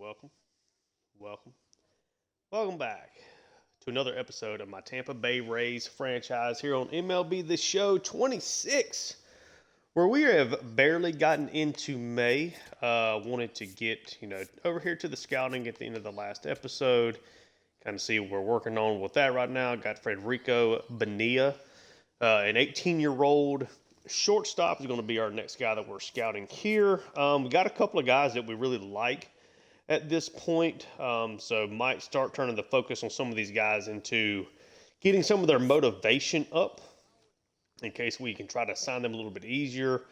welcome, welcome, welcome back to another episode of my Tampa Bay Rays franchise here on MLB The Show 26, where we have barely gotten into May. Wanted to get, over here to the scouting at the end of the last episode, kind of see what we're working on with that right now. Got Frederico Bonilla, an 18-year-old shortstop is going to be our next guy that we're scouting here. We got a couple of guys that we really like at this point. So might start turning the focus on some of these guys into getting some of their motivation up in case we can try to sign them a little bit easier.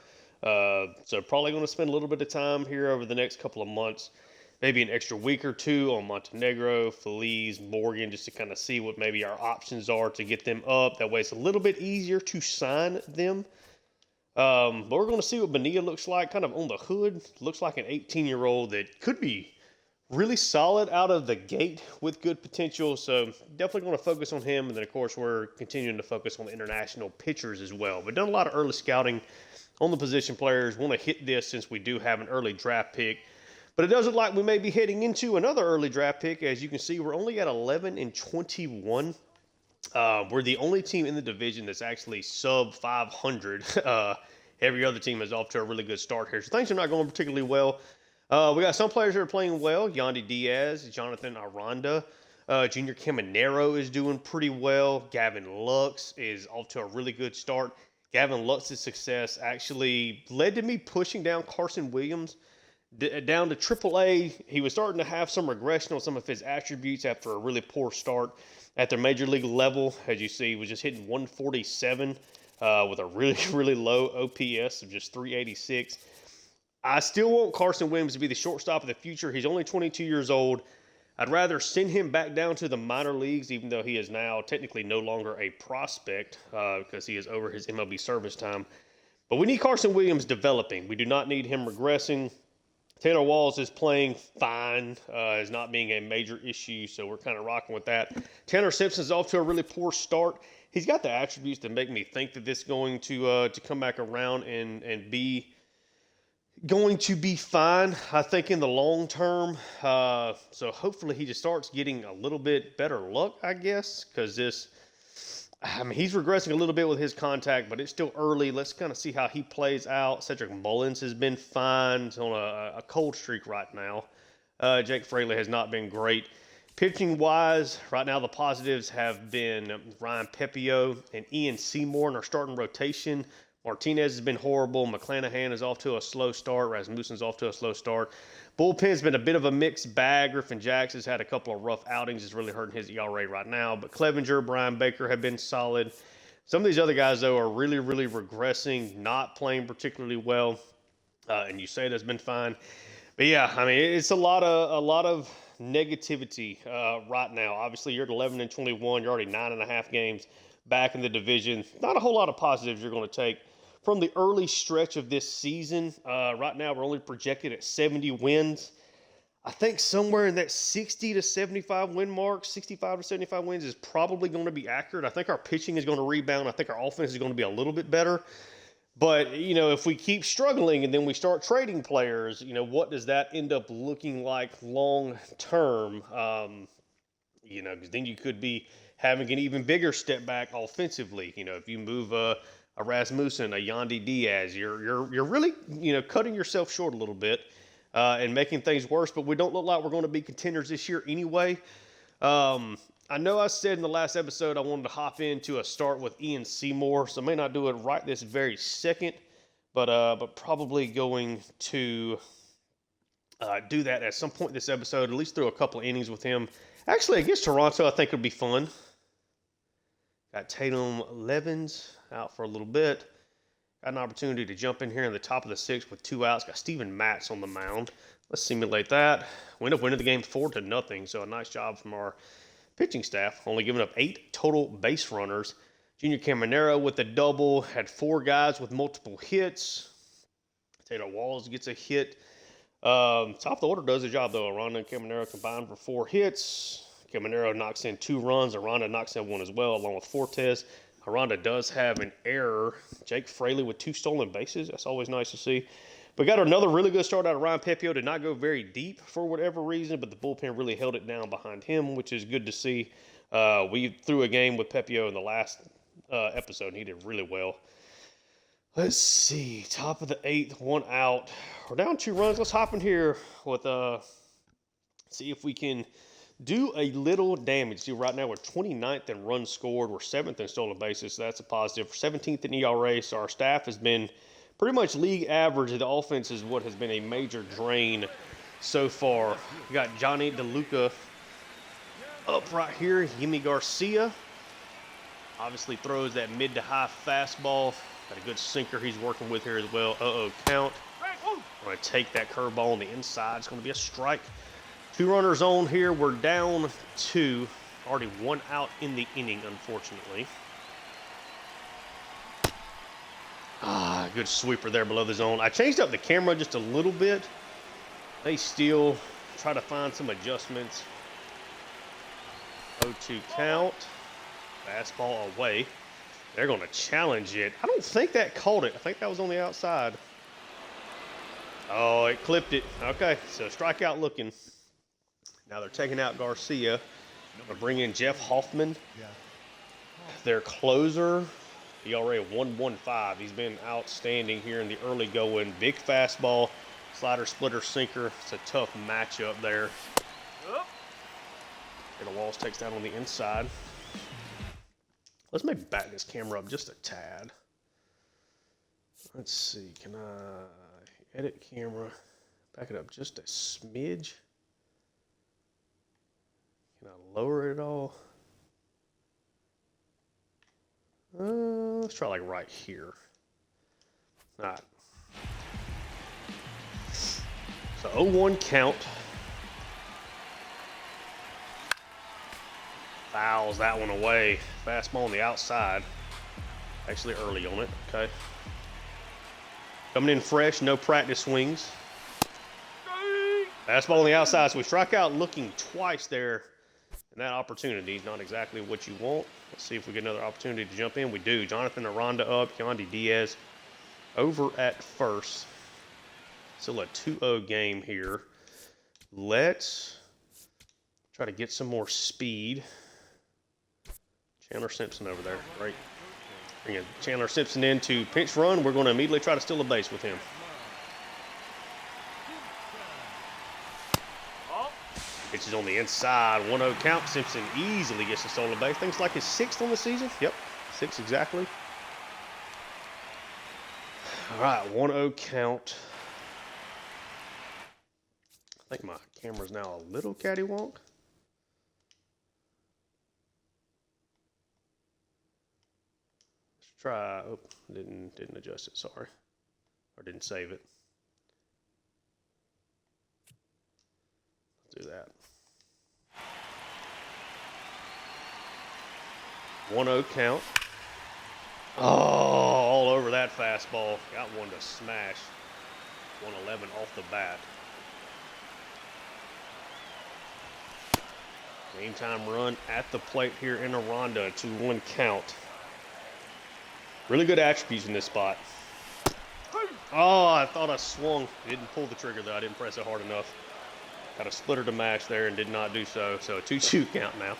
So probably going to spend a little bit of time here over the next couple of months, maybe an extra week or two on Montenegro, Feliz, Morgan, just to kind of see what maybe our options are to get them up. That way it's a little bit easier to sign them. But we're going to see what Bonilla looks like kind of on the hood. Looks like an 18-year-old that could be really solid out of the gate with good potential. So definitely going to focus on him. And then, of course, we're continuing to focus on the international pitchers as well. But done a lot of early scouting on the position players. Want to hit this since we do have an early draft pick. But it does look like we may be heading into another early draft pick. As you can see, we're only at 11 and 21. We're the only team in the division that's actually sub 500. Every other team is off to a really good start here. So things are not going particularly well. We got some players that are playing well. Yandy Diaz, Jonathan Aranda. Junior Caminero is doing pretty well. Gavin Lux is off to a really good start. Gavin Lux's success actually led to me pushing down Carson Williams down to AAA. He was starting to have some regression on some of his attributes after a really poor start at their major league level. As you see, he was just hitting 147 with a really, really low OPS of just 386. I still want Carson Williams to be the shortstop of the future. He's only 22 years old. I'd rather send him back down to the minor leagues, even though he is now technically no longer a prospect because he is over his MLB service time. But we need Carson Williams developing. We do not need him regressing. Taylor Walls is playing fine, is not being a major issue, so we're kind of rocking with that. Tanner Simpson's off to a really poor start. He's got the attributes to make me think that this is going to come back around and be going to be fine, I think, in the long term. So hopefully he just starts getting a little bit better luck, I guess, because he's regressing a little bit with his contact, but it's still early. Let's kind of see how he plays out. Cedric Mullins has been fine. He's on a cold streak right now. Jake Fraley has not been great. Pitching-wise, right now the positives have been Ryan Pepio and Ian Seymour in our starting rotation. Martinez has been horrible. McClanahan is off to a slow start. Rasmussen's off to a slow start. Bullpen's been a bit of a mixed bag. Griffin Jackson's had a couple of rough outings. It's really hurting his ERA right now. But Clevenger, Brian Baker have been solid. Some of these other guys, though, are really, really regressing, not playing particularly well. And you say that's been fine. But, yeah, it's a lot of negativity right now. Obviously, you're at 11 and 21. You're already 9.5 games back in the division. Not a whole lot of positives you're going to take from the early stretch of this season. Right now, we're only projected at 70 wins. I think somewhere in that 60 to 75 win mark, 65 to 75 wins is probably going to be accurate. I think our pitching is going to rebound. I think our offense is going to be a little bit better. But, if we keep struggling and then we start trading players, what does that end up looking like long term? Because then you could be having an even bigger step back offensively. If you move a Rasmussen, a Yandy Diaz, you're really, cutting yourself short a little bit and making things worse. But we don't look like we're going to be contenders this year anyway. I know I said in the last episode I wanted to hop into a start with Ian Seymour, so I may not do it right this very second, but probably going to do that at some point this episode, at least through a couple of innings with him. Actually, against Toronto, I think it would be fun. Got Tatum Levens out for a little bit. Got an opportunity to jump in here in the top of the sixth with 2 outs. Got Steven Matz on the mound. Let's simulate that. We end up winning the game 4-0, so a nice job from our pitching staff. Only giving up 8 total base runners. Junior Caminero with a double. Had 4 guys with multiple hits. Taylor Walls gets a hit. Top of the order does the job, though. Aranda and Caminero combined for 4 hits. Caminero knocks in 2 runs. Aranda knocks in 1 as well, along with Fortes. Aranda does have an error. Jake Fraley with 2 stolen bases. That's always nice to see. We got another really good start out of Ryan Pepio. Did not go very deep for whatever reason, but the bullpen really held it down behind him, which is good to see. We threw a game with Pepio in the last episode, and he did really well. Let's see. Top of the 8th, 1 out. We're down 2 runs. Let's hop in here with see if we can do a little damage. See, right now we're 29th in runs scored. We're 7th in stolen bases, so that's a positive. 17th in ERA, so our staff has been pretty much league average. The offense is what has been a major drain so far. We got Johnny DeLuca up right here. Yimi Garcia obviously throws that mid to high fastball. Got a good sinker he's working with here as well. Count. I'm going to take that curveball on the inside. It's going to be a strike. 2 runners on here. We're down 2. Already 1 out in the inning, unfortunately. Good sweeper there below the zone. I changed up the camera just a little bit. They still try to find some adjustments. 0-2 count. Fastball away. They're going to challenge it. I don't think that caught it. I think that was on the outside. Oh, it clipped it. Okay, so strikeout looking. Now they're taking out Garcia. They'll bring in Jeff Hoffman. Their closer. ERA 1.15. He's been outstanding here in the early going. Big fastball, slider, splitter, sinker. It's a tough matchup there. And Walls takes that on the inside. Let's maybe back this camera up just a tad. Let's see. Can I edit camera? Back it up just a smidge. Can I lower it all? Let's try like right here. All right. So 0-1 count. Fouls that one away. Fastball on the outside. Actually early on it. Okay. Coming in fresh, no practice swings. Fastball on the outside. So we strike out looking twice there. And that opportunity is not exactly what you want. Let's see if we get another opportunity to jump in. We do. Jonathan Aranda up. Yandy Diaz over at first. Still a 2-0 game here. Let's try to get some more speed. Chandler Simpson over there. Great. Bringing Chandler Simpson in to pinch run. We're going to immediately try to steal a base with him. Pitches on the inside, 1-0 count. Simpson easily gets a stolen base. Things like his 6th on the season. Yep, 6 exactly. All right, 1-0 count. I think my camera's now a little cattywonk. Let's try. Oh, didn't adjust it. Sorry, or didn't save it. Do that. 1-0 count. Oh, all over that fastball. Got one to smash. 111 off the bat. Game time run at the plate here in Aranda. 2-1 count. Really good attributes in this spot. Oh, I thought I swung. Didn't pull the trigger though. I didn't press it hard enough. Got a splitter to match there and did not do so. So a 2-2 count now.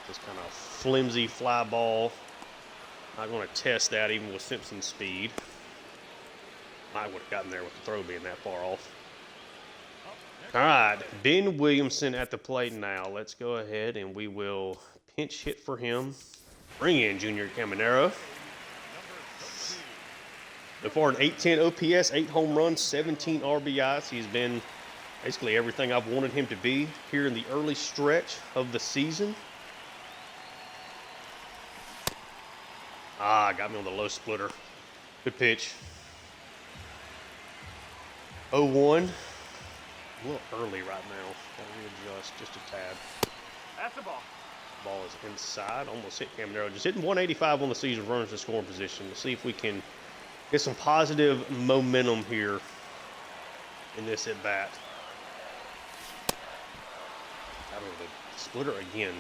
Just kind of flimsy fly ball. Not going to test that even with Simpson's speed. I would have gotten there with the throw being that far off. All right, Ben Williamson at the plate now. Let's go ahead and we will pinch hit for him. Bring in Junior Caminero. So far, an 810 OPS, 8 home runs, 17 RBIs. He's been basically everything I've wanted him to be here in the early stretch of the season. Got me on the low splitter. Good pitch. 0-1. A little early right now. Got to readjust just a tad. That's the ball. Ball is inside. Almost hit Caminero. Just hitting 185 on the season. Runners in scoring position. Let's see if we can get some positive momentum here in this at bat. Out of the splitter again.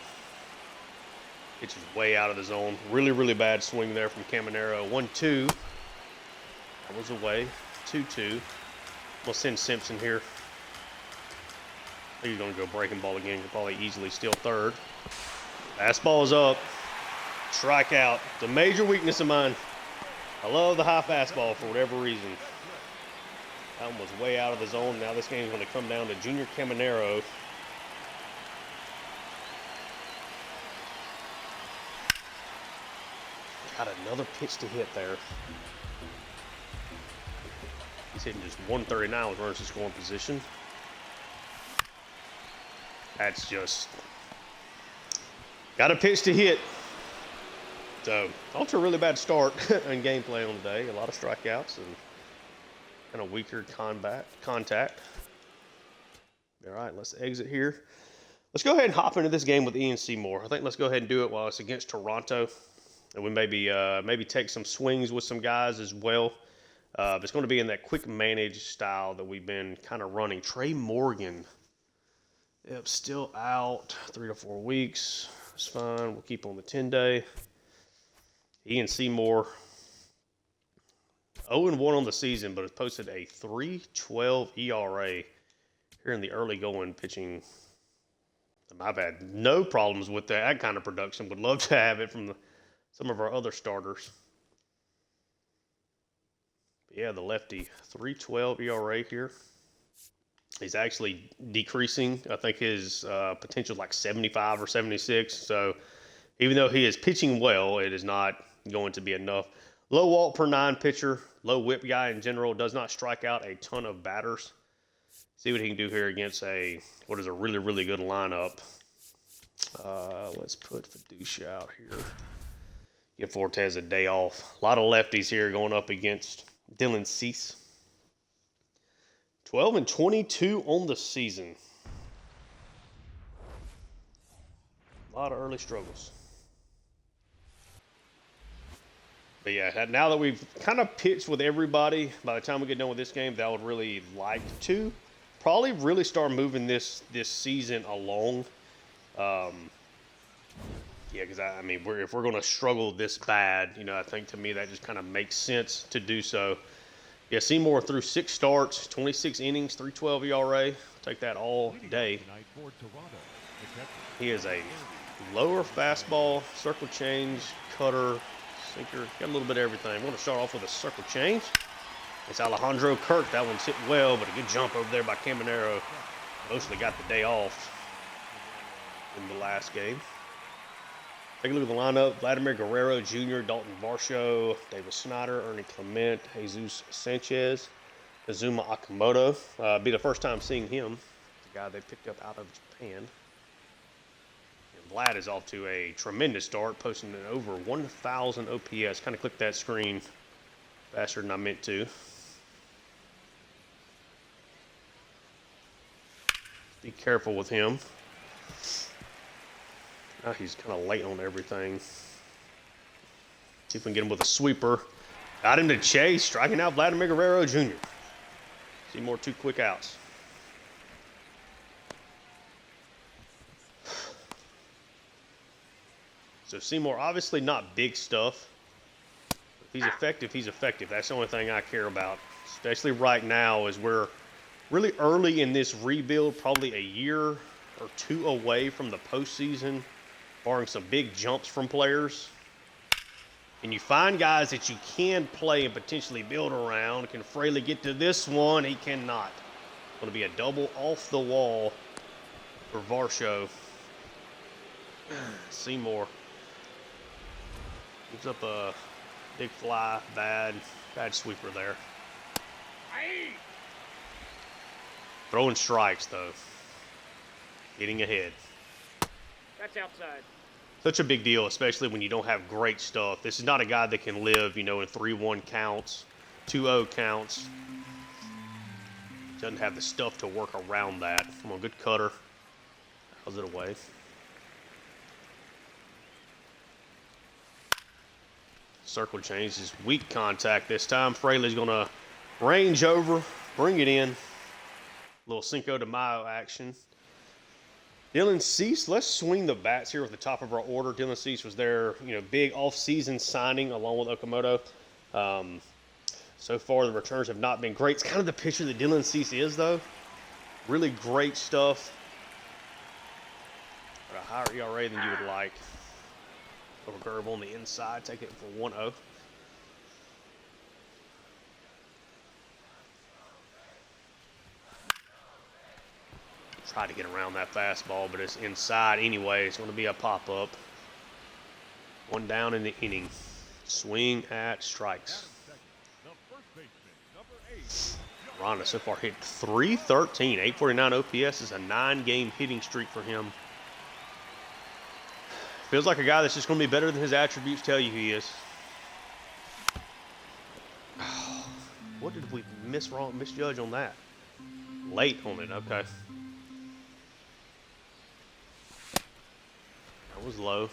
Pitch is way out of the zone. Really, really bad swing there from Caminero. 1-2. That was away. 2-2. We'll send Simpson here. He's going to go breaking ball again. He'll probably easily steal third. Fastball is up. Strikeout. It's a major weakness of mine. I love the high fastball for whatever reason. That one was way out of the zone. Now this game is going to come down to Junior Caminero. Got another pitch to hit there. He's hitting just 139 with runners in scoring position. That's just got a pitch to hit. So off to a really bad start in gameplay on the day. A lot of strikeouts and kind of weaker contact. All right, let's exit here. Let's go ahead and hop into this game with Ian Seymour. I think let's go ahead and do it while it's against Toronto. And we maybe take some swings with some guys as well. It's going to be in that quick manage style that we've been kind of running. Trey Morgan, yep, still out 3 to 4 weeks. It's fine. We'll keep on the 10-day. Ian Seymour, 0-1 on the season, but has posted a 3.12 ERA here in the early going pitching. I've had no problems with that kind of production. Would love to have it from some of our other starters. But yeah, the lefty, 3.12 ERA here. He's actually decreasing. I think his potential is like 75 or 76. So even though he is pitching well, it is not going to be enough. Low walk per 9 pitcher, low whip guy in general, does not strike out a ton of batters. See what he can do here against what is a really, really good lineup. Let's put Fiducia out here. Give Fortes a day off. A lot of lefties here going up against Dylan Cease. 12-22 on the season. A lot of early struggles. But yeah, now that we've kind of pitched with everybody, by the time we get done with this game, that I would really like to probably really start moving this season along. Yeah, because I mean, if we're going to struggle this bad, I think to me that just kind of makes sense to do so. Yeah, Seymour threw 6 starts, 26 innings, 3.12 ERA. Take that all day. He is a lower fastball, circle change, cutter, sinker. Got a little bit of everything. We're going to start off with a circle change. It's Alejandro Kirk. That one's hit well, but a good jump over there by Caminero. Mostly got the day off in the last game. Take a look at the lineup. Vladimir Guerrero Jr., Dalton Varsho, David Snyder, Ernie Clement, Jesus Sanchez, Kazuma Akamoto. Be the first time seeing him. The guy they picked up out of Japan. And Vlad is off to a tremendous start, posting an over 1,000 OPS. Kind of clicked that screen faster than I meant to. Be careful with him. Now he's kind of late on everything. See if we can get him with a sweeper. Got him to chase, striking out Vladimir Guerrero Jr. Seymour 2 quick outs. So Seymour, obviously not big stuff. If he's effective, he's effective. That's the only thing I care about, especially right now as we're really early in this rebuild, probably a year or 2 away from the postseason, barring some big jumps from players. And you find guys that you can play and potentially build around. Can Fraley get to this one? He cannot. Going to be a double off the wall for Varsho. Seymour gives up a big fly, bad sweeper there. Throwing strikes though. Getting ahead. That's outside. Such a big deal, especially when you don't have great stuff. This is not a guy that can live, in 3-1 counts, 2-0 counts. Doesn't have the stuff to work around that. Come on, good cutter. How's it away? Circle change is weak contact this time. Fraley's going to range over, bring it in. A little Cinco de Mayo action. Dylan Cease, let's swing the bats here with the top of our order. Dylan Cease was their, big off-season signing along with Okamoto. So So far, the returns have not been great. It's kind of the pitcher that Dylan Cease is, though. Really great stuff. But a higher ERA than you would like. Over Gerb on the inside, take it for 1-0. Try to get around that fastball, but it's inside anyway. It's going to be a pop-up. One down in the inning. Swing at strikes. Rhonda so far hit .313. 849 OPS is a 9-game hitting streak for him. Feels like a guy that's just going to be better than his attributes tell you he is. What did we misjudge on that? Late on it, okay. That was low.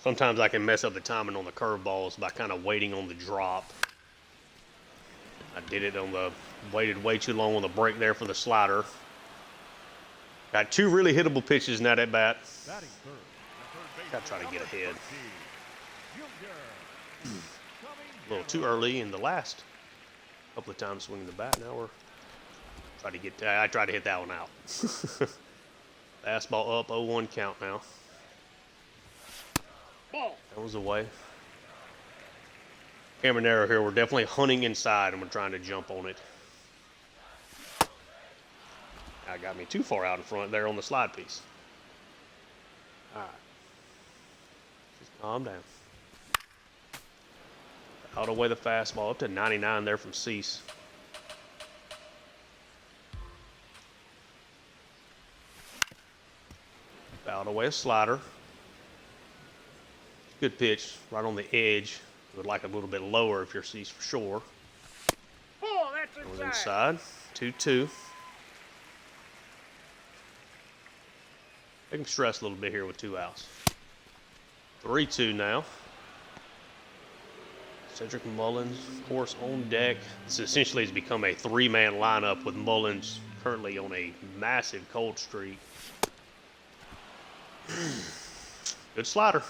Sometimes I can mess up the timing on the curveballs by kind of waiting on the drop. I did it on the, waited way too long on the break there for the slider. Got two really hittable pitches in that at bat. Got to try to get ahead. A little too early in the last couple of times swinging the bat. Now we're trying to get, I tried to hit that one out. Fastball up, 0-1 count now. That was away. Camera narrow here. We're definitely hunting inside and we're trying to jump on it. That got me too far out in front there on the slide piece. All right. Just calm down. Out away the fastball up to 99 there from Cease. Out away a slider. Good pitch, right on the edge. Would like a little bit lower if you're Cease for sure. Oh, that's inside. Inside. 2-2. Make him stress a little bit here with 2 outs. 3-2 now. Cedric Mullins, of course, on deck. This essentially has become a 3-man lineup with Mullins currently on a massive cold streak. Good slider.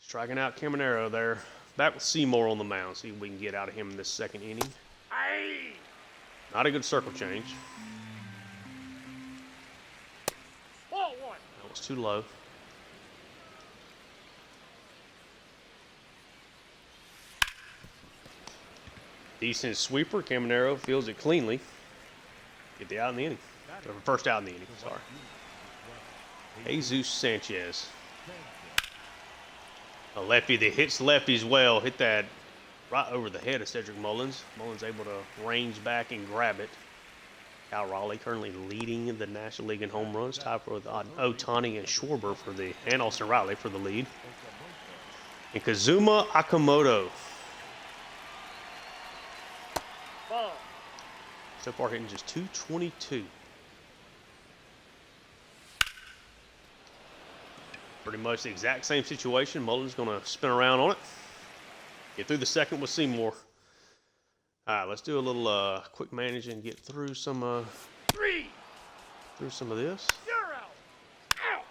Striking out Caminero there. Back with Seymour on the mound. See if we can get out of him in this second inning. Aye. Not a good circle change. Ball one. That was too low. Decent sweeper. Caminero fields it cleanly. Get the out in the inning. Or first out in the inning, sorry. Jesus Sanchez. A lefty that hits lefties well. Hit that right over the head of Cedric Mullins. Mullins able to range back and grab it. Cal Raleigh currently leading the National League in home runs. Tied with Otani and Schwarber for the, and Austin Riley for the lead. And Kazuma Akamoto. Ball. So far hitting just .222. Pretty much the exact same situation. Mullins going to spin around on it. Get through the second with Seymour. All right, let's do a little quick manage and get through some of this. You're out. Out.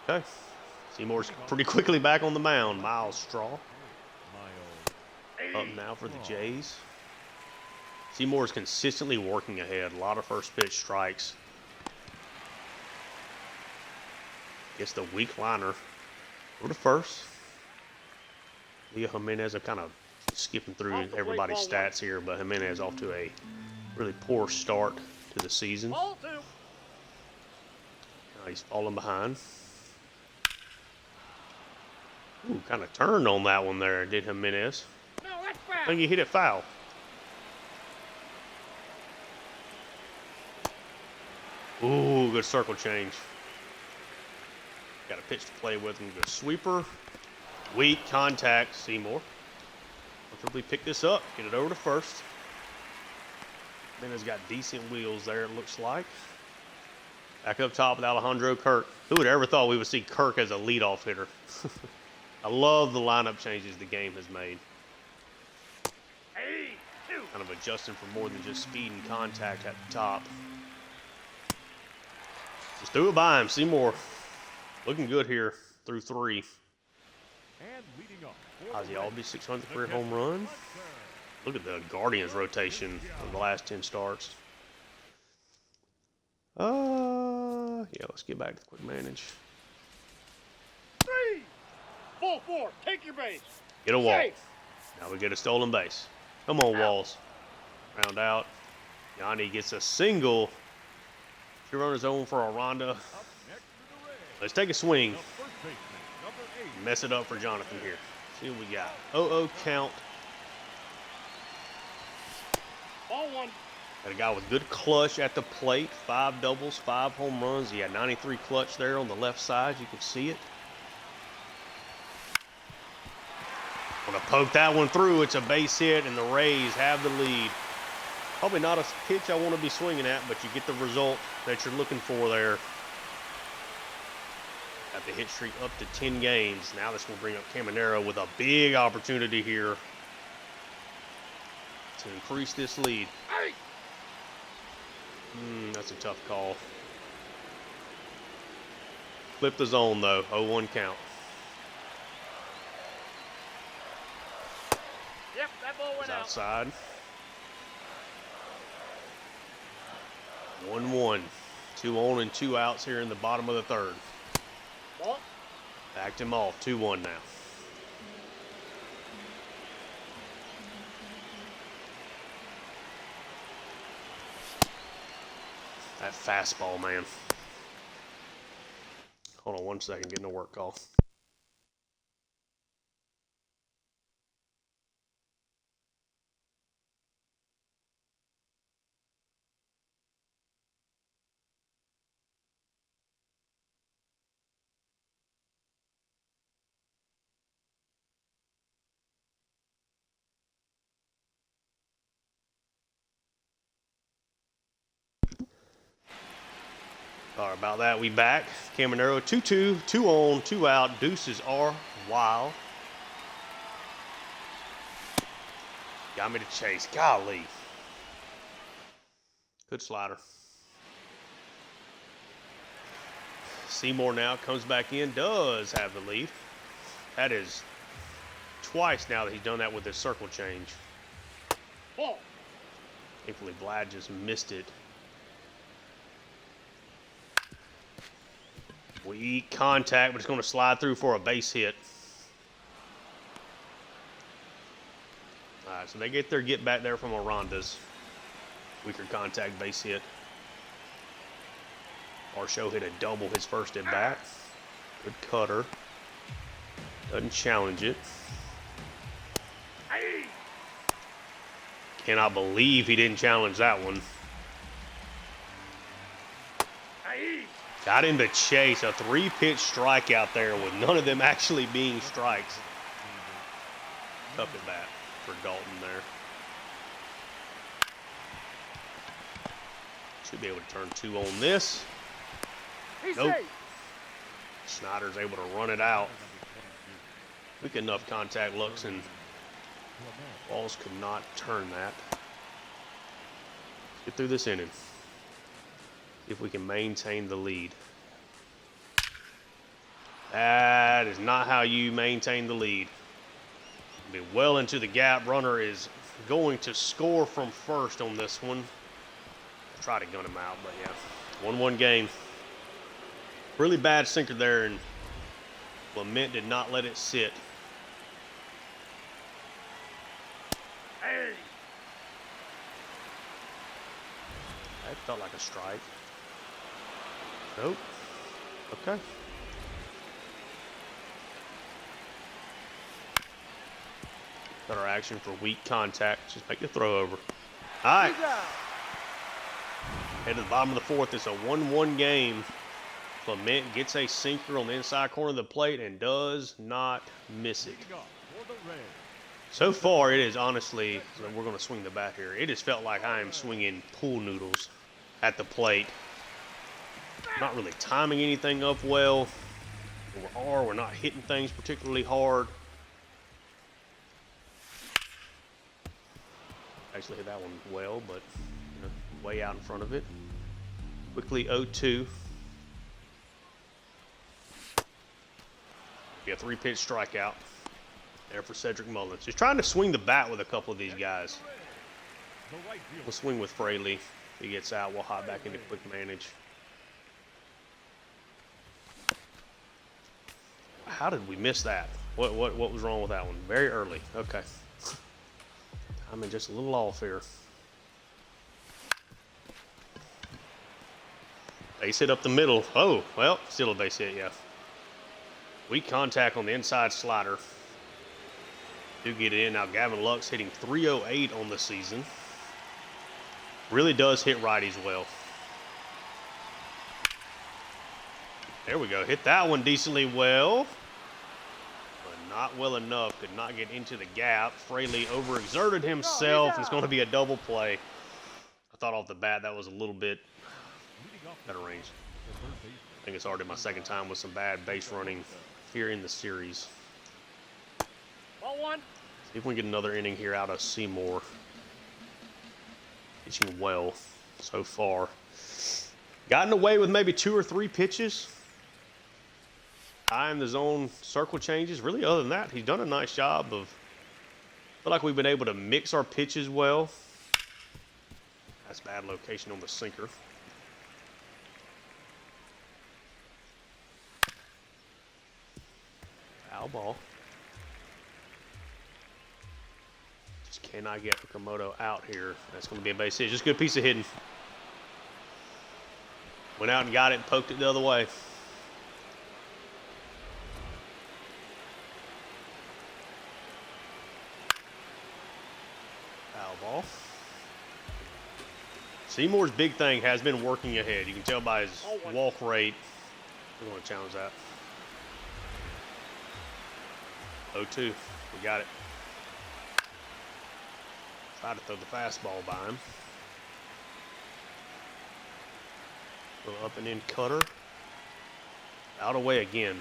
Okay. Seymour's pretty quickly back on the mound. Miles Straw up now for the Jays. Seymour's consistently working ahead. A lot of first pitch strikes. Gets the weak liner over to first. Leo Jimenez, I'm kind of skipping through everybody's stats here, but Jimenez off to a really poor start to the season. Ball two. He's falling behind. Ooh, kind of turned on that one there, did Jimenez. No, that's I foul. think he hit it foul. Ooh, good circle change. Got a pitch to play with and good sweeper. Weak contact, Seymour. Comfortably pick this up, get it over to first. Jimenez got decent wheels there, it looks like. Back up top with Alejandro Kirk. Who would ever thought we would see Kirk as a leadoff hitter? I love the lineup changes the game has made. Hey, two. Kind of adjusting for more than just speed and contact at the top. Just threw it by him. Seymour looking good here through 3. And leading off for Ozzy the Rays, Albies, 600th the career home catcher, run. Hunter. Look at the Guardians rotation of the last 10 starts. Yeah, let's get back to the quick manage. 3. Ball 4. Take your base. Get a walk. Safe. Now we get a stolen base. Come on, Out. Walls. Round out. Yanni gets a single. 2 runners on for Aranda. Up next for the Rays, Let's take a swing. the first baseman, number 8. Mess it up for Jonathan here. See what we got. 0-0 count. Ball 1. Got a guy with good clutch at the plate. 5 doubles, 5 home runs. He had 93 clutch there on the left side. You can see it. Gonna poke that one through. It's a base hit, and the Rays have the lead. Probably not a pitch I want to be swinging at, but you get the result that you're looking for there. Got the hit streak up to 10 games. Now this will bring up Caminero with a big opportunity here to increase this lead. Hey. That's a tough call. Flip the zone, though. 0-1 count. Yep, that ball It's went out. outside. 1-1. 2 on and 2 outs here in the bottom of the third. Ball. Backed him off. 2-1 now. That fastball, man. Hold on 1 second. Getting a work call. Sorry about that. We back. Caminero 2-2. 2 on, 2 out. Deuces are wild. Got me to chase. Golly. Good slider. Seymour now comes back in. Does have the lead. That is twice now that he's done that with his circle change. Ball. Thankfully, Vlad just missed it. Weak contact, but it's going to slide through for a base hit. All right, so they get their get back there from Aranda's weaker contact base hit. Arshow hit a double his first at bat. Good cutter. Doesn't challenge it. Hey. Cannot believe he didn't challenge that one. Hey. Got him to chase a 3-pitch strikeout there with none of them actually being strikes. Tough at bat for Dalton there. Should be able to turn 2 on this. He's Nope. safe. Snyder's able to run it out. Weak enough contact looks, and Walls could not turn that. Get through this inning. See if we can maintain the lead. That is not how you maintain the lead. Be well into the gap. Runner is going to score from first on this one. Try to gun him out, but yeah. 1-1 game. Really bad sinker there, and Clement did not let it sit. Hey. That felt like a strike. Nope. Okay. Better action for weak contact. Just make the throw over. All right. He's out. Head to the bottom of the fourth. It's a 1-1 game. Clement gets a sinker on the inside corner of the plate and does not miss it. Leading off for the Rays, So far, it is honestly, we're going to swing the bat here. It has felt like I am swinging pool noodles at the plate. Not really timing anything up well. We're not hitting things particularly hard. Actually hit that one well, but way out in front of it. Quickly 0-2. Be a 3-pitch strikeout there for Cedric Mullins. Just trying to swing the bat with a couple of these guys. We'll swing with Fraley. If he gets out, we'll hop back into quick manage. How did we miss that? What was wrong with that one? Very early. Okay. I'm just a little off here. Base hit up the middle. Oh, well, still a base hit, yeah. Weak contact on the inside slider. Do get it in. Now Gavin Lux hitting .308 on the season. Really does hit righties well. There we go. Hit that one decently well. But not well enough. Could not get into the gap. Fraley overexerted himself. It's going to be a double play. I thought off the bat that was a little bit better range. I think it's already my second time with some bad base running here in the series. Ball 1. See if we can get another inning here out of Seymour. Pitching well so far. Gotten away with maybe 2 or 3 pitches. High in the zone circle changes. Really, other than that, he's done a nice job of. I feel like we've been able to mix our pitches well. That's bad location on the sinker. Foul ball. Just cannot get Okamoto out here. That's going to be a base hit. Just a good piece of hitting. Went out and got it and poked it the other way. Foul ball. Seymour's big thing has been working ahead. You can tell by his walk rate. We're going to challenge that. 0-2. We got it. Try to throw the fastball by him. Little up and in cutter. Out of way again.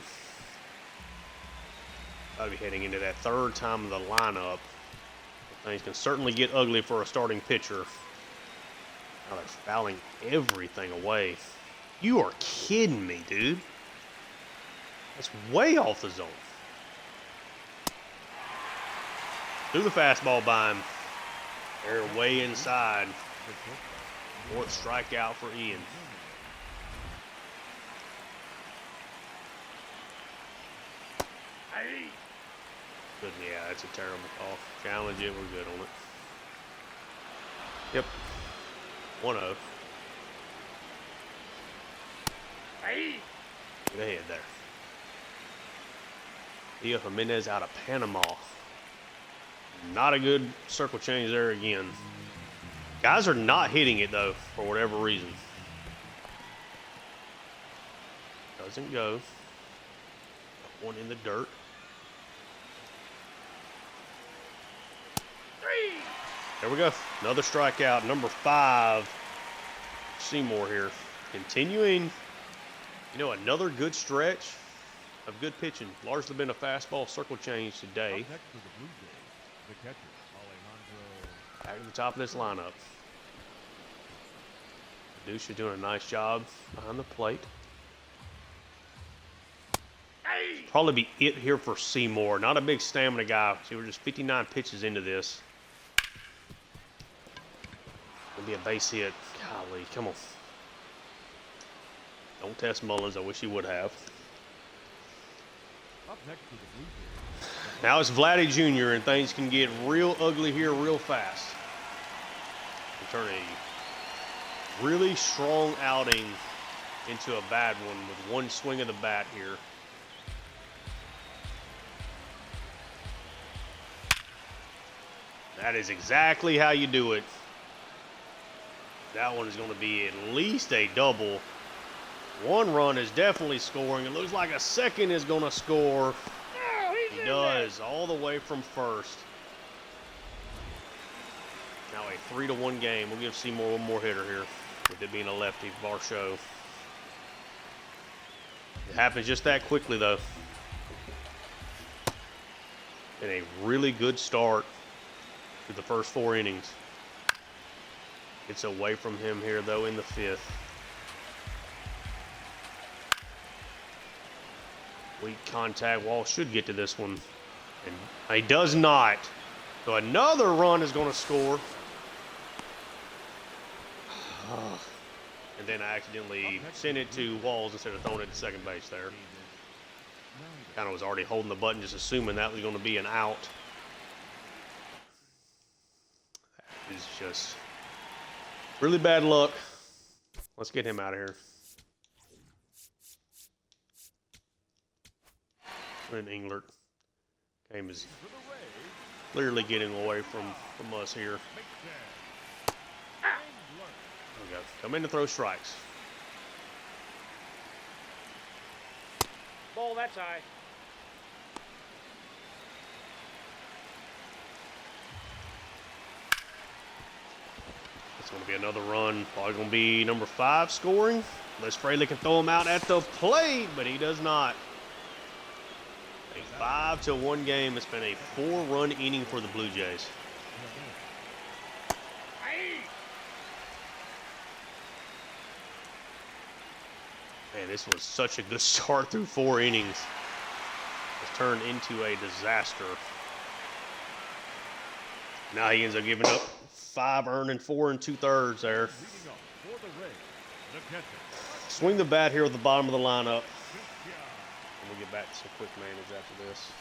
Got to be heading into that third time of the lineup. Things can certainly get ugly for a starting pitcher. Now they're fouling everything away. You are kidding me, dude. That's way off the zone. Threw the fastball by him. They're way inside. 4th strikeout for Ian. Aye. Good, yeah, that's a terrible call. Challenge it, we're good on it. Yep. 1-0. Aye. Get ahead there. Theo Jimenez out of Panama. Not a good circle change there again. Guys are not hitting it, though, for whatever reason. Doesn't go. Got one in the dirt. 3. There we go. Another strikeout. Number 5. Seymour here. Continuing, another good stretch of good pitching. Largely been a fastball circle change today. Up next for the Blue Jays, the catcher, Alejandro. Back to the top of this lineup. Dusha doing a nice job behind the plate. Aye. Probably be it here for Seymour. Not a big stamina guy. See, we're just 59 pitches into this. Gonna be a base hit. Golly, come on. Don't test Mullins. I wish he would have. Up next for the Blue Jays. Now it's Vladdy Jr. and things can get real ugly here real fast. We turn a really strong outing into a bad one with one swing of the bat here. That is exactly how you do it. That one is going to be at least a double. One run is definitely scoring. It looks like a second is going to score. Oh, he's He in does, all the way from first. Now a 3-1 game. We'll give Seymour one more hitter here, with it being a lefty. Varsho. It happens just that quickly, though. And a really good start to the first 4 innings. It's away from him here, though, in the 5th. Weak contact. Wall should get to this one. And he does not. So another run is going to score. And then I accidentally sent it to Walls instead of throwing it to second base there. Kind of was already holding the button, just assuming that was going to be an out. That is just really bad luck. Let's get him out of here. And Englert. Game is clearly getting away from us here. There we go. Come in to throw strikes. Ball, that's high. It's going to be another run. Probably going to be number 5 scoring. Unless Fraley can throw him out at the plate, but he does not. A 5-1 game. It's been a 4-run inning for the Blue Jays. Man, this was such a good start through 4 innings. It's turned into a disaster. Now he ends up giving up 5 earned and 4 2/3 there. Swing the bat here at the bottom of the lineup. And we'll get back to some quick manage after this.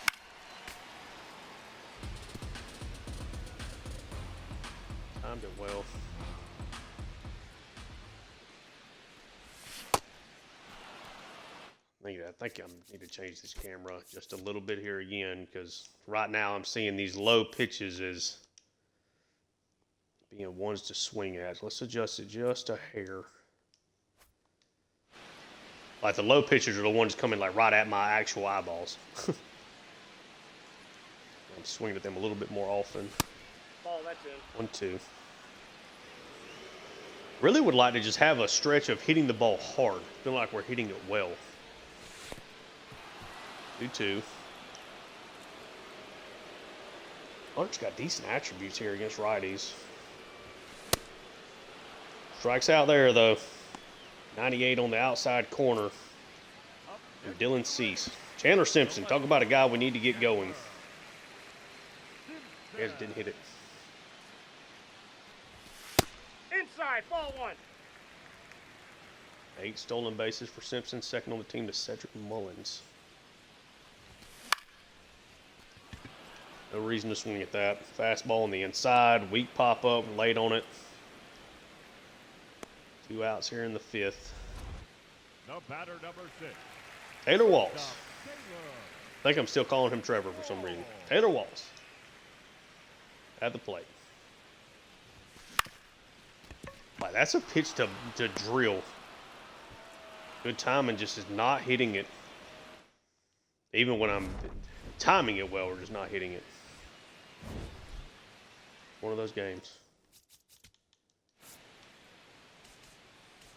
Timed it well. I think I need to change this camera just a little bit here again, because right now I'm seeing these low pitches as being ones to swing at. Let's adjust it just a hair. Like the low pitches are the ones coming like right at my actual eyeballs. I'm swinging at them a little bit more often. Ball, that's in. 1-2. Really would like to just have a stretch of hitting the ball hard. Feel like we're hitting it well. 2-2. Hunter's got decent attributes here against righties. Strikes out there, though. 98 on the outside corner. And Dylan Cease. Chandler Simpson, talk about a guy we need to get going. He just didn't hit it. Inside, ball 1. 8 stolen bases for Simpson. Second on the team to Cedric Mullins. No reason to swing at that. Fastball on the inside. Weak pop-up. Late on it. 2 outs here in the 5th. The batter, number 6. Taylor Walls. I think I'm still calling him Trevor for some reason. Taylor Walls. At the plate. Wow, that's a pitch to drill. Good timing, just is not hitting it. Even when I'm timing it well, we're just not hitting it. One of those games.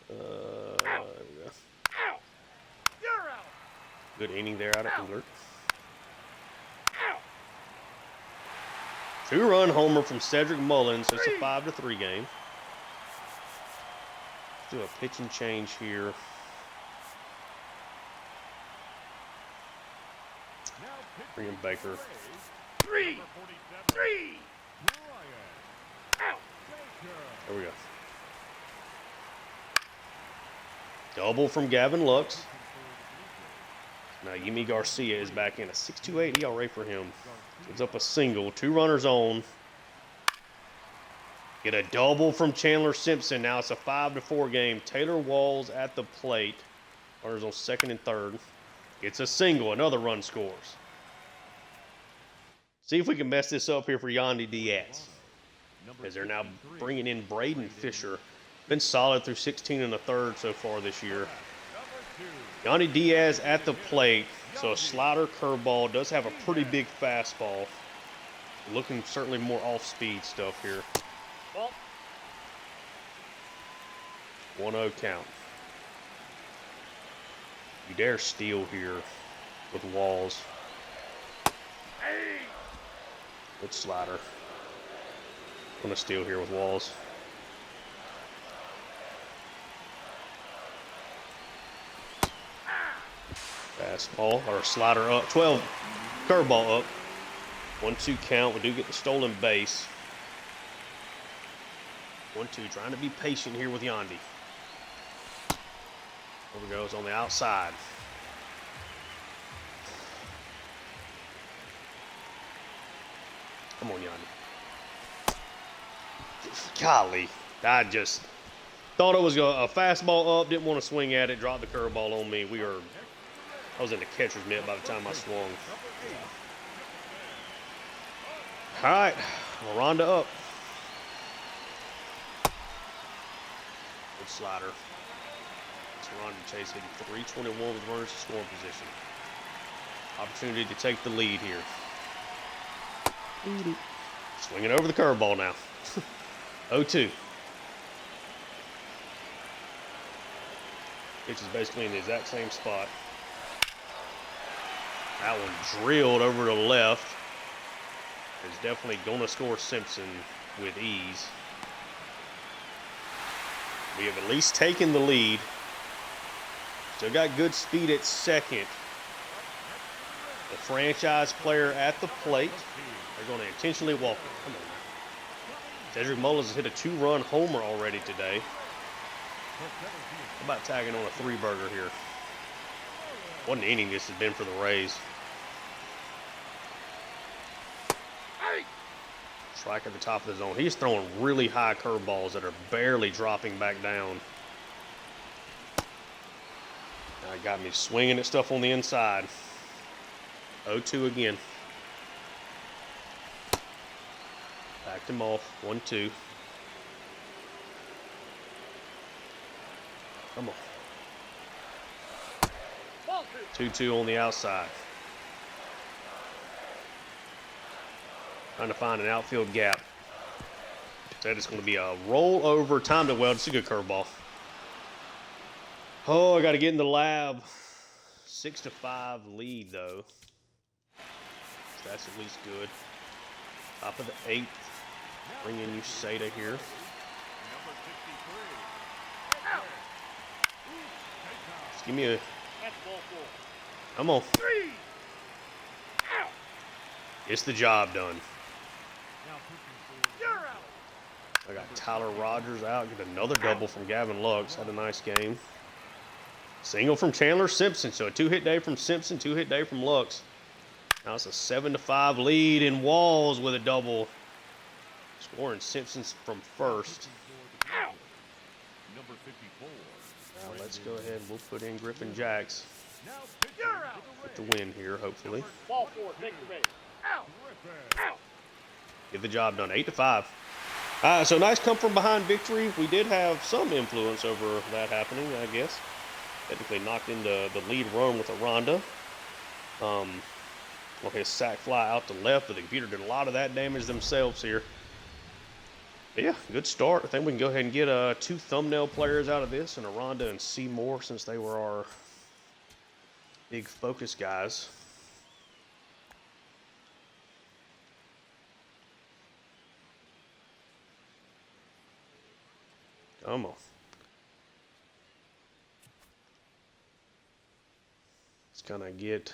There we go. Out. You're out. Good inning there out of Englert. Out. 2-run homer from Cedric Mullins, so it's a 5-3 game. Let's do a pitching change here. Bring in Baker. 3. Out. There we go. Double from Gavin Lux. Now Yimi Garcia is back in. A 6.28 ERA for him. Gives up a single. 2 runners on. Get a double from Chandler Simpson. Now it's a 5-4 game. Taylor Walls at the plate. Runners on second and third. Gets a single. Another run scores. See if we can mess this up here for Yandy Diaz. As they're now bringing in Braden Fisher. Been solid through 16 1/3 so far this year. Yandy Diaz at the plate. So a slider curveball. Does have a pretty big fastball. Looking certainly more off-speed stuff here. Ball. 1-0 count. You dare steal here with Walls. Hey. Good slider. Gonna steal here with Walls. Fastball or slider up. 12. Curveball up. 1-2 count. We do get the stolen base. 1-2. Trying to be patient here with Yandy. Over goes on the outside. Come on, Yandy. Golly. I just thought it was a fastball up. Didn't want to swing at it. Dropped the curveball on me. I was in the catcher's mitt by the time I swung. All right. Miranda up. Good slider. Miranda Chase hitting 321 with runners in scoring position. Opportunity to take the lead here. Swinging over the curveball now. 0-2. Pitch is basically in the exact same spot. That one drilled over to the left. Is definitely going to score Simpson with ease. We have at least taken the lead. Still got good speed at second. The franchise player at the plate. They're going to intentionally walk it. Come on. Cedric Mullins has hit a 2-run homer already today. How about tagging on a 3-burger here? What an inning this has been for the Rays. Strike at the top of the zone. He's throwing really high curveballs that are barely dropping back down. Now got me swinging at stuff on the inside. 0-2 again. Backed him off. 1-2. Come on. 2-2 on the outside. Trying to find an outfield gap. Said it's going to be a rollover. Timed it well. It's a good curveball. Oh, I got to get in the lab. 6-5 lead, though. That's at least good. Top of the 8th. Bring in Useda here. Just give me a... Come on. It's the job done. I got Tyler Rogers out. Get another double from Gavin Lux. Had a nice game. Single from Chandler Simpson. So a 2-hit day from Simpson, 2-hit day from Lux. Now it's a 7-5 lead in Walls with a double. Scoring Simpsons from first. Now let's go ahead and we'll put in Griffin Jacks. Get the win here, hopefully. Get the job done. 8-5. So nice come from behind victory. We did have some influence over that happening, I guess. Technically knocked into the lead run with a Ronda. Well, his sac fly out to left, but the computer did a lot of that damage themselves here. But yeah, good start. I think we can go ahead and get 2 thumbnail players out of this, and a Ronda and Seymour, since they were our big focus guys. Come on. Let's kind of get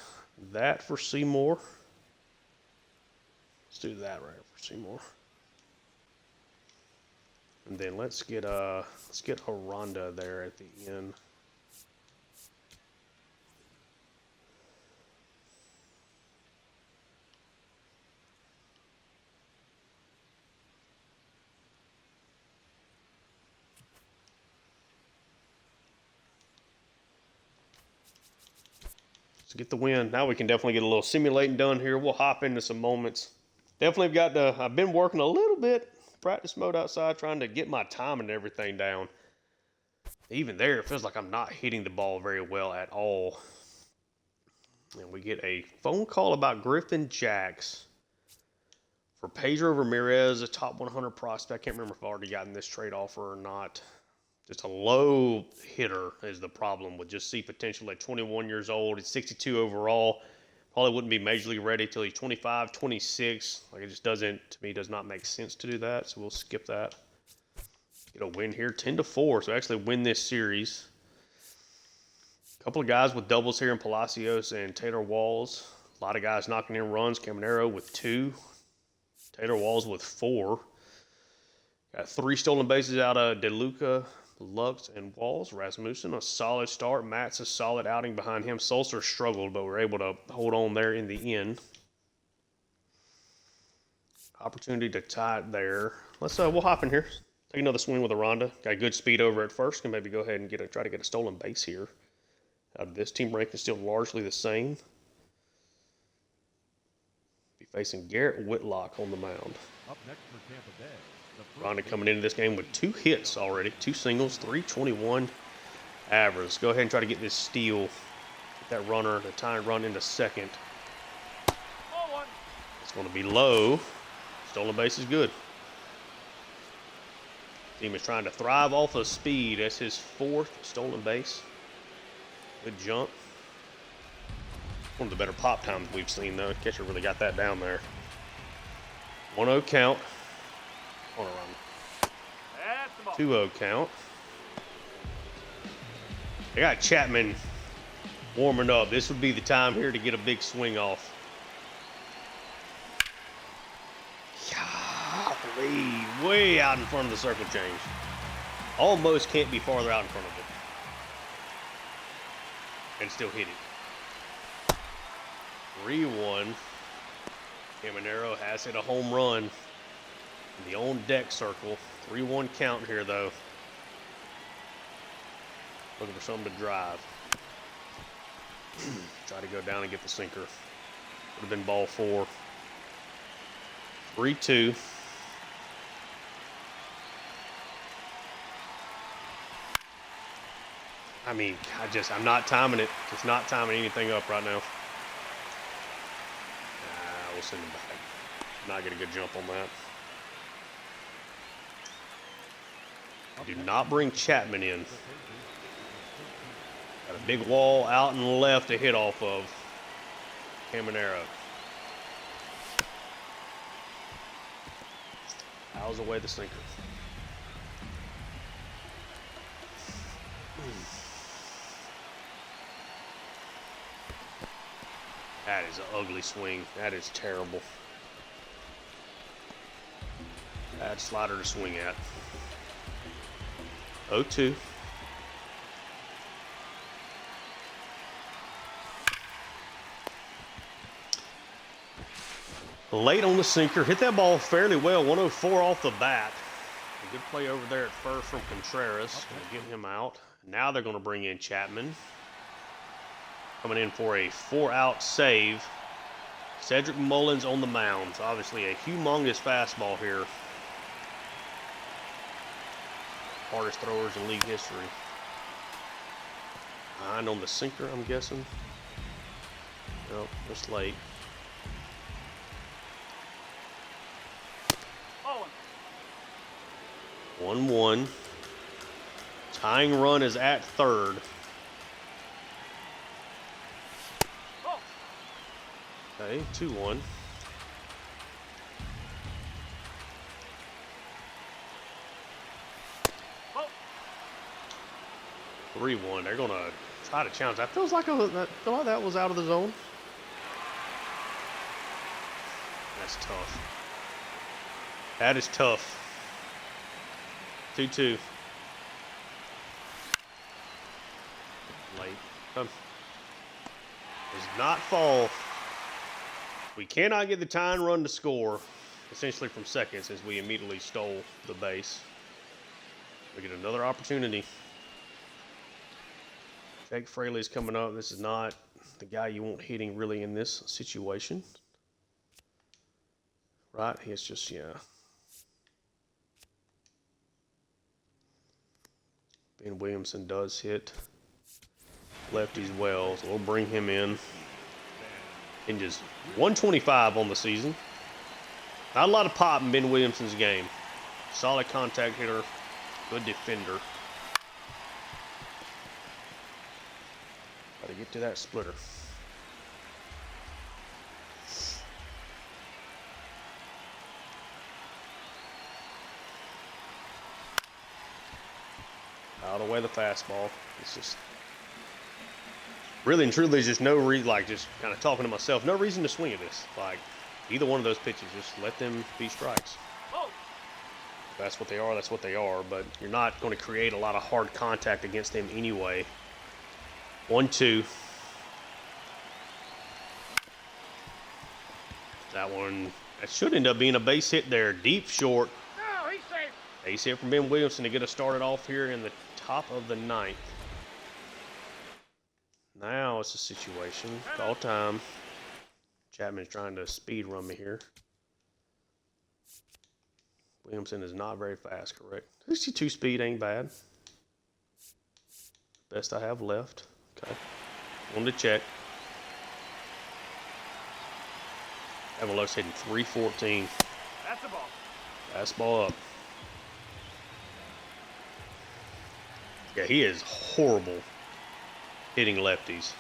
that for Seymour. Let's do that right for Seymour. And then let's get a Ronda there at the end. To get the win. Now we can definitely get a little simulating done here. We'll hop into some moments. Definitely got to, I've been working a little bit, practice mode outside, trying to get my time and everything down. Even there, it feels like I'm not hitting the ball very well at all. And we get a phone call about Griffin Jacks for Pedro Ramirez, a top 100 prospect. I can't remember if I've already gotten this trade offer or not. Just a low hitter is the problem with just see potential at 21 years old. He's 62 overall. Probably wouldn't be major league ready till he's 25, 26. Like it just doesn't, to me, does not make sense to do that. So we'll skip that. Get a win here, 10-4. So actually win this series. A couple of guys with doubles here in Palacios and Taylor Walls. A lot of guys knocking in runs. Caminero with 2. Taylor Walls with 4. Got 3 stolen bases out of DeLuca, Lux, and Walls. Rasmussen, a solid start. Matt's a solid outing behind him. Sulcer struggled, but we're able to hold on there in the end. Opportunity to tie it there. We'll hop in here. Take another swing with a Ronda. Got good speed over at first. Can maybe go ahead and try to get a stolen base here. This team rank is still largely the same. Be facing Garrett Whitlock on the mound. Up next for Tampa Bay. Ronda coming into this game with 2 hits already. 2 singles, 321 average. Let's go ahead and try to get this steal. Get that runner, the tying run into second. It's going to be low. Stolen base is good. Team is trying to thrive off of speed. That's his 4th stolen base. Good jump. One of the better pop times we've seen, though. Catcher really got that down there. 1-0 count. On a run. 2-0 count. They got Chapman warming up. This would be the time here to get a big swing off. Golly, way out in front of the circle change. Almost can't be farther out in front of it. And still hit it. 3-1. Caminero has hit a home run in the on-deck circle. 3-1 count here, though. Looking for something to drive. Try to go down and get the sinker. Would have been ball 4. 3-2. I mean, I'm not timing it. Just not timing anything up right now. We'll send him back. Not get a good jump on that. Do not bring Chapman in. Got a big wall out and left to hit off of. Caminero. Fouls away the sinker. That is an ugly swing. That is terrible. Bad slider to swing at. 0-2. Late on the sinker. Hit that ball fairly well. 104 off the bat. A good play over there at first from Contreras. Gonna get him out. Now they're going to bring in Chapman. Coming in for a 4-out save. Cedric Mullins on the mound. So obviously a humongous fastball here. Hardest throwers in league history. Behind on the sinker, I'm guessing. Nope, just late. Oh. 1-1. Tying run is at third. Okay, 2-1. Oh. 3-1. They're gonna try to challenge. That feels like that was out of the zone. That's tough. That is tough. 2-2. Late. Does not fall. We cannot get the tying run to score, essentially from second, since we immediately stole the base. We get another opportunity. Jake Fraley's coming up. This is not the guy you want hitting really in this situation. Right? He's just, yeah. Ben Williamson does hit lefties well, so we'll bring him in. And just 125 on the season. Not a lot of pop in Ben Williamson's game. Solid contact hitter, good defender. Got to get to that splitter. Out away the fastball. It's just really and truly, there's just no reason, like just kind of talking to myself, no reason to swing at this. Like either one of those pitches, just let them be strikes. Oh. If that's what they are, that's what they are. But you're not going to create a lot of hard contact against them anyway. 1-2. That one, that should end up being a base hit there. Deep short. No, he's safe. Base hit from Ben Williamson to get us started off here in the top of the ninth. Now it's a situation. Call time. Chapman's trying to speed run me here. Williamson is not very fast, correct? 62 speed ain't bad. Best I have left. Okay. Wanted to check. Evan Luck's hitting 314. That's the ball. Fastball up. Yeah, he is horrible hitting lefties.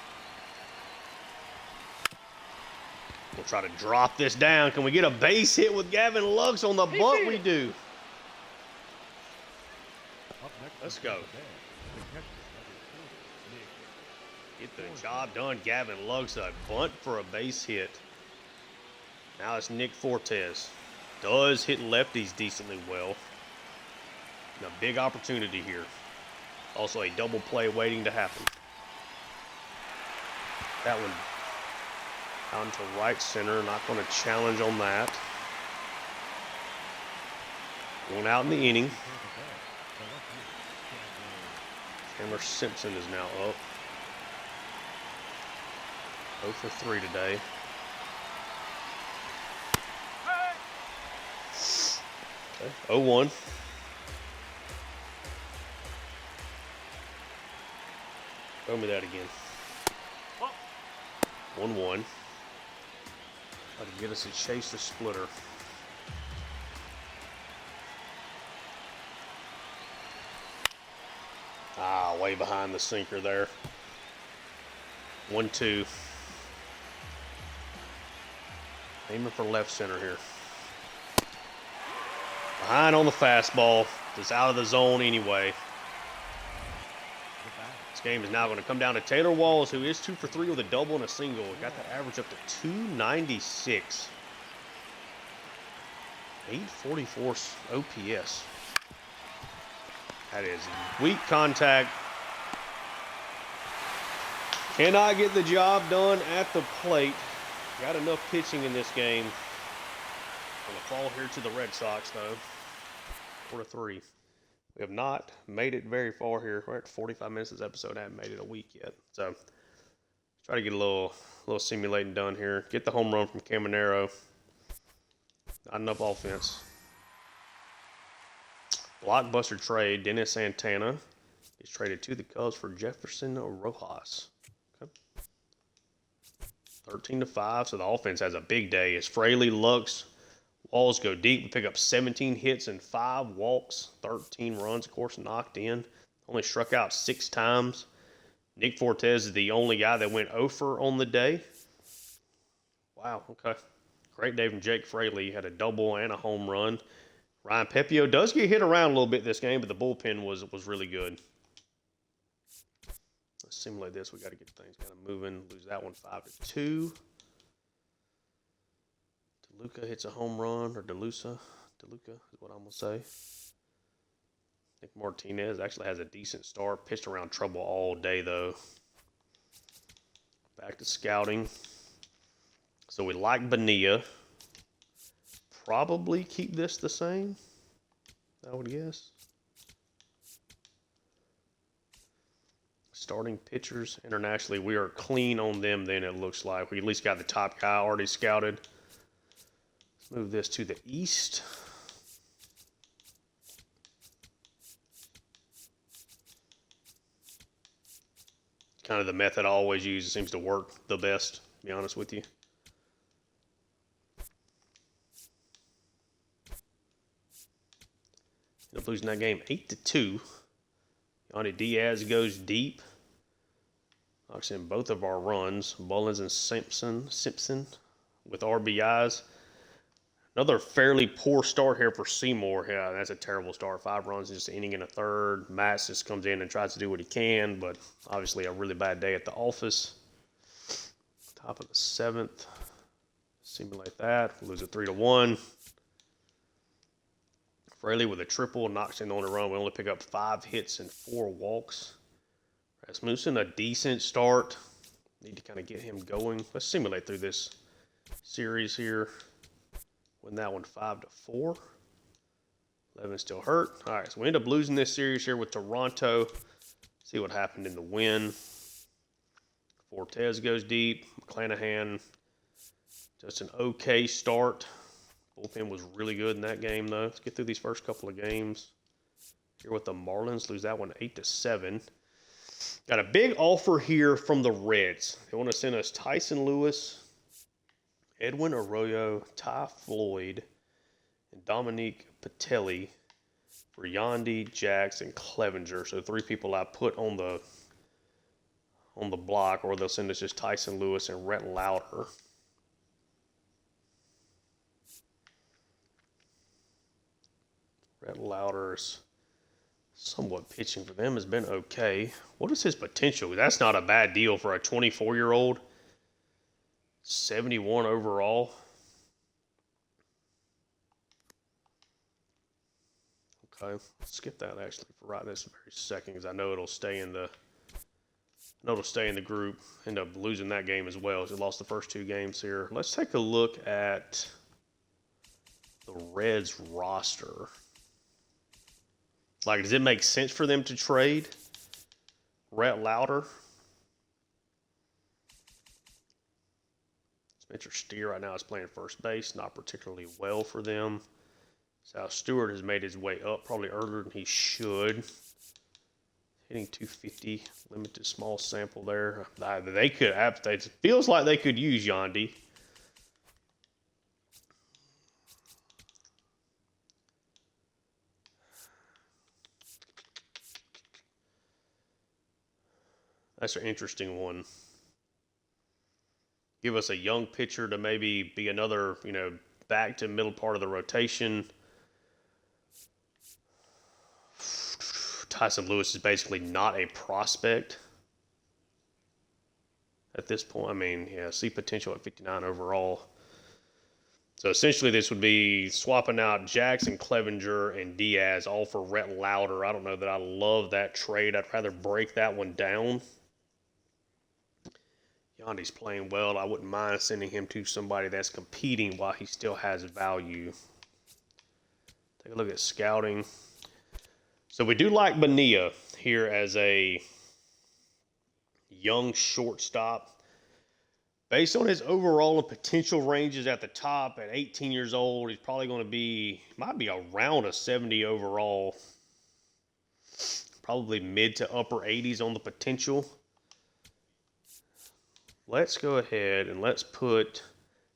We'll try to drop this down. Can we get a base hit with Gavin Lux on the bunt? We do. Up next, Let's go. the catcher, number 40, Nick. Get the job done. Gavin Lux a bunt for a base hit. Now it's Nick Fortes. Does hit lefties decently well. And a big opportunity here. Also a double play waiting to happen. That one down to right center. Not going to challenge on that. One out in the inning. Chandler Simpson is now up. 0 for 3 today. Okay, 0-1. Throw me that again. 1-1. Try to get us to chase the splitter. Ah, way behind the sinker there. 1-2. Aiming for left center here. Behind on the fastball. It's out of the zone anyway. This game is now going to come down to Taylor Walls, who is 2 for 3 with a double and a single. Got that average up to 296. 844 OPS. That is weak contact. Cannot get the job done at the plate. Got enough pitching in this game. Going to fall here to the Red Sox, though. 4-3. We have not made it very far here. We're at 45 minutes of this episode. I haven't made it a week yet. So, try to get a little simulating done here. Get the home run from Caminero. Not enough offense. Blockbuster trade. Dennis Santana is traded to the Cubs for Jefferson Rojas. Okay. 13-5. So the offense has a big day. As Fraley, Lux, Walls go deep. We pick up 17 hits and 5 walks. 13 runs, of course, knocked in. Only struck out 6 times. Nick Fortes is the only guy that went 0 for on the day. Wow, okay. Great day from Jake Fraley. Had a double and a home run. Ryan Pepio does get hit around a little bit this game, but the bullpen was really good. Let's simulate this. We got to get things kind of moving. Lose that one 5-2. DeLuca hits a home run, or DeLuca is what I'm going to say. Nick Martinez actually has a decent start. Pitched around trouble all day, though. Back to scouting. So we like Bonilla. Probably keep this the same, I would guess. Starting pitchers internationally, we are clean on them then, it looks like. We at least got the top guy already scouted. Let's move this to the east. Kind of the method I always use. It seems to work the best, to be honest with you. End up losing that game 8-2. Yandy Diaz goes deep. Knocks in both of our runs. Mullins and Simpson with RBIs. Another fairly poor start here for Seymour. Yeah, that's a terrible start. 5 runs, just an inning and a third. Matz just comes in and tries to do what he can, but obviously a really bad day at the office. Top of the 7th. Simulate that. Lose it 3-1. Fraley with a triple knocks in on the run. We only pick up 5 hits and 4 walks. Rasmussen, a decent start. Need to kind of get him going. Let's simulate through this series here. Win that one 5-4. 11 still hurt. All right, so we end up losing this series here with Toronto. See what happened in the win. Fortes goes deep. McClanahan, just an okay start. Bullpen was really good in that game, though. Let's get through these first couple of games. Here with the Marlins, lose that one 8-7. Got a big offer here from the Reds. They want to send us Tyson Lewis, Edwin Arroyo, Ty Floyd, and Dominique Patelli for Yandy, Jax, and Clevenger. So 3 people I put on the block, or they'll send us just Tyson Lewis and Rhett Lauder. Rhett Lauder's somewhat pitching for them has been okay. What is his potential? That's not a bad deal for a 24-year-old. 71 overall. Okay, let's skip that actually for right this very second, because I know it'll stay in the group. End up losing that game as well. So lost the first 2 games here. Let's take a look at the Reds roster. Like, does it make sense for them to trade Rhett Lauder? Spencer Steer right now is playing first base, not particularly well for them. Sal Stewart has made his way up probably earlier than he should. Hitting 250, limited small sample there. They could, it feels like they could use Yandy. That's an interesting one. Give us a young pitcher to maybe be another, back to middle part of the rotation. Tyson Lewis is basically not a prospect at this point. I mean, yeah, see potential at 59 overall. So essentially this would be swapping out Jackson, Clevenger, and Diaz all for Rhett Lauder. I don't know that I love that trade. I'd rather break that one down. Yandy's playing well. I wouldn't mind sending him to somebody that's competing while he still has value. Take a look at scouting. So we do like Bonilla here as a young shortstop. Based on his overall and potential ranges at the top, at 18 years old, he's probably going to might be around a 70 overall. Probably mid to upper 80s on the potential. Let's go ahead and let's put,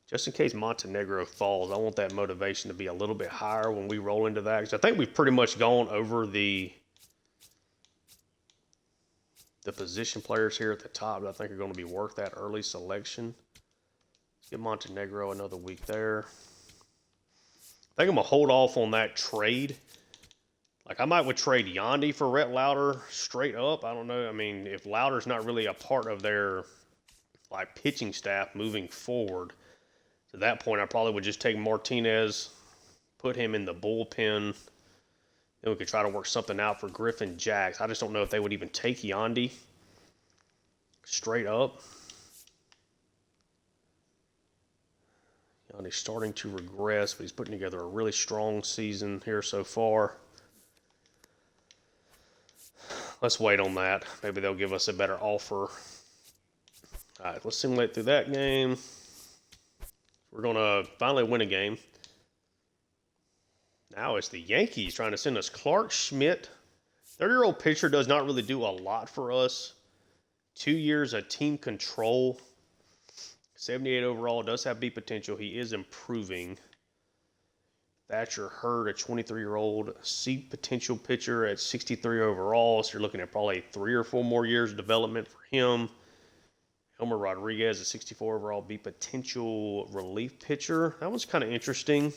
just in case Montenegro falls, I want that motivation to be a little bit higher when we roll into that. Because I think we've pretty much gone over the position players here at the top that I think are going to be worth that early selection. Let's get Montenegro another week there. I think I'm going to hold off on that trade. Like, I would trade Yandy for Rhett Lauder straight up. I don't know. I mean, if Lauder's not really a part of their pitching staff moving forward, to that point, I probably would just take Martinez, put him in the bullpen. Then we could try to work something out for Griffin Jax. I just don't know if they would even take Yandy straight up. Yandy's starting to regress, but he's putting together a really strong season here so far. Let's wait on that. Maybe they'll give us a better offer. All right, let's simulate through that game. We're going to finally win a game. Now it's the Yankees trying to send us Clark Schmidt. 30-year-old pitcher does not really do a lot for us. 2 years of team control. 78 overall, does have big potential. He is improving. Thatcher Hurd, a 23-year-old, see potential pitcher at 63 overall. So you're looking at probably 3 or 4 more years of development for him. Elmer Rodriguez, a 64 overall, be potential relief pitcher. That one's kind of interesting.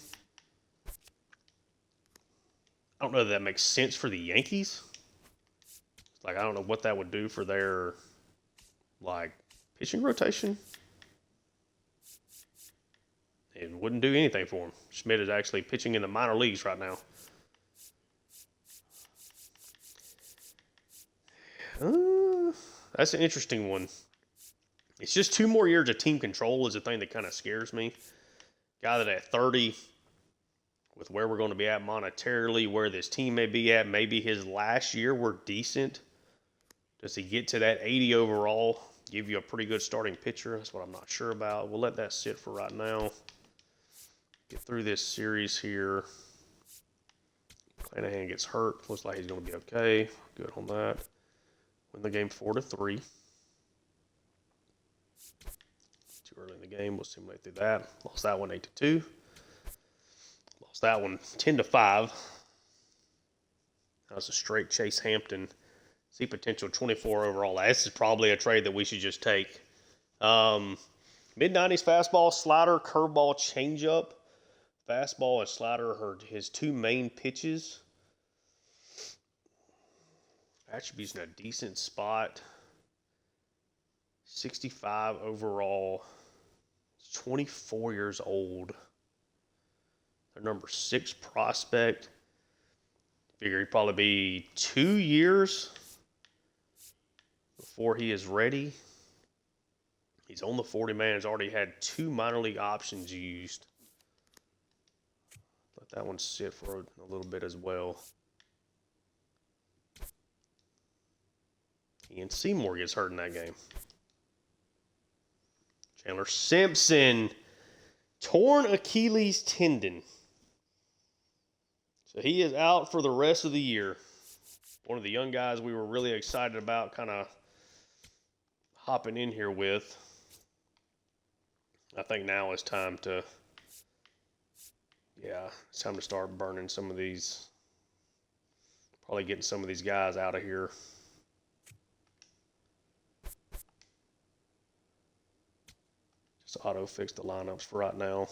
I don't know if that makes sense for the Yankees. Like, I don't know what that would do for their, like, pitching rotation. It wouldn't do anything for him. Schmidt is actually pitching in the minor leagues right now. That's an interesting one. It's just 2 more years of team control is the thing that kind of scares me. Guy that at 30, with where we're going to be at monetarily, where this team may be at, maybe his last year we're decent. Does he get to that 80 overall, give you a pretty good starting pitcher? That's what I'm not sure about. We'll let that sit for right now. Get through this series here. Clanahan gets hurt. Looks like he's going to be okay. Good on that. Win the game 4-3. Too early in the game. We'll simulate through that. Lost that one 8-2. Lost that one 10-5. That was a straight Chase Hampton. See potential 24 overall. This is probably a trade that we should just take. Mid-90s fastball, slider, curveball, changeup. Fastball and slider are his 2 main pitches. Attributes in a decent spot. 65 overall. 24 years old. Their number 6 prospect. Figure he'd probably be 2 years before he is ready. He's on the 40-man. He's already had 2 minor league options used. Let that one sit for a little bit as well. Ian Seymour gets hurt in that game. Chandler Simpson, torn Achilles tendon. So he is out for the rest of the year. One of the young guys we were really excited about kind of hopping in here with. I think now is time to, it's time to start burning some of these, probably getting some of these guys out of here. Just auto fix the lineups for right now.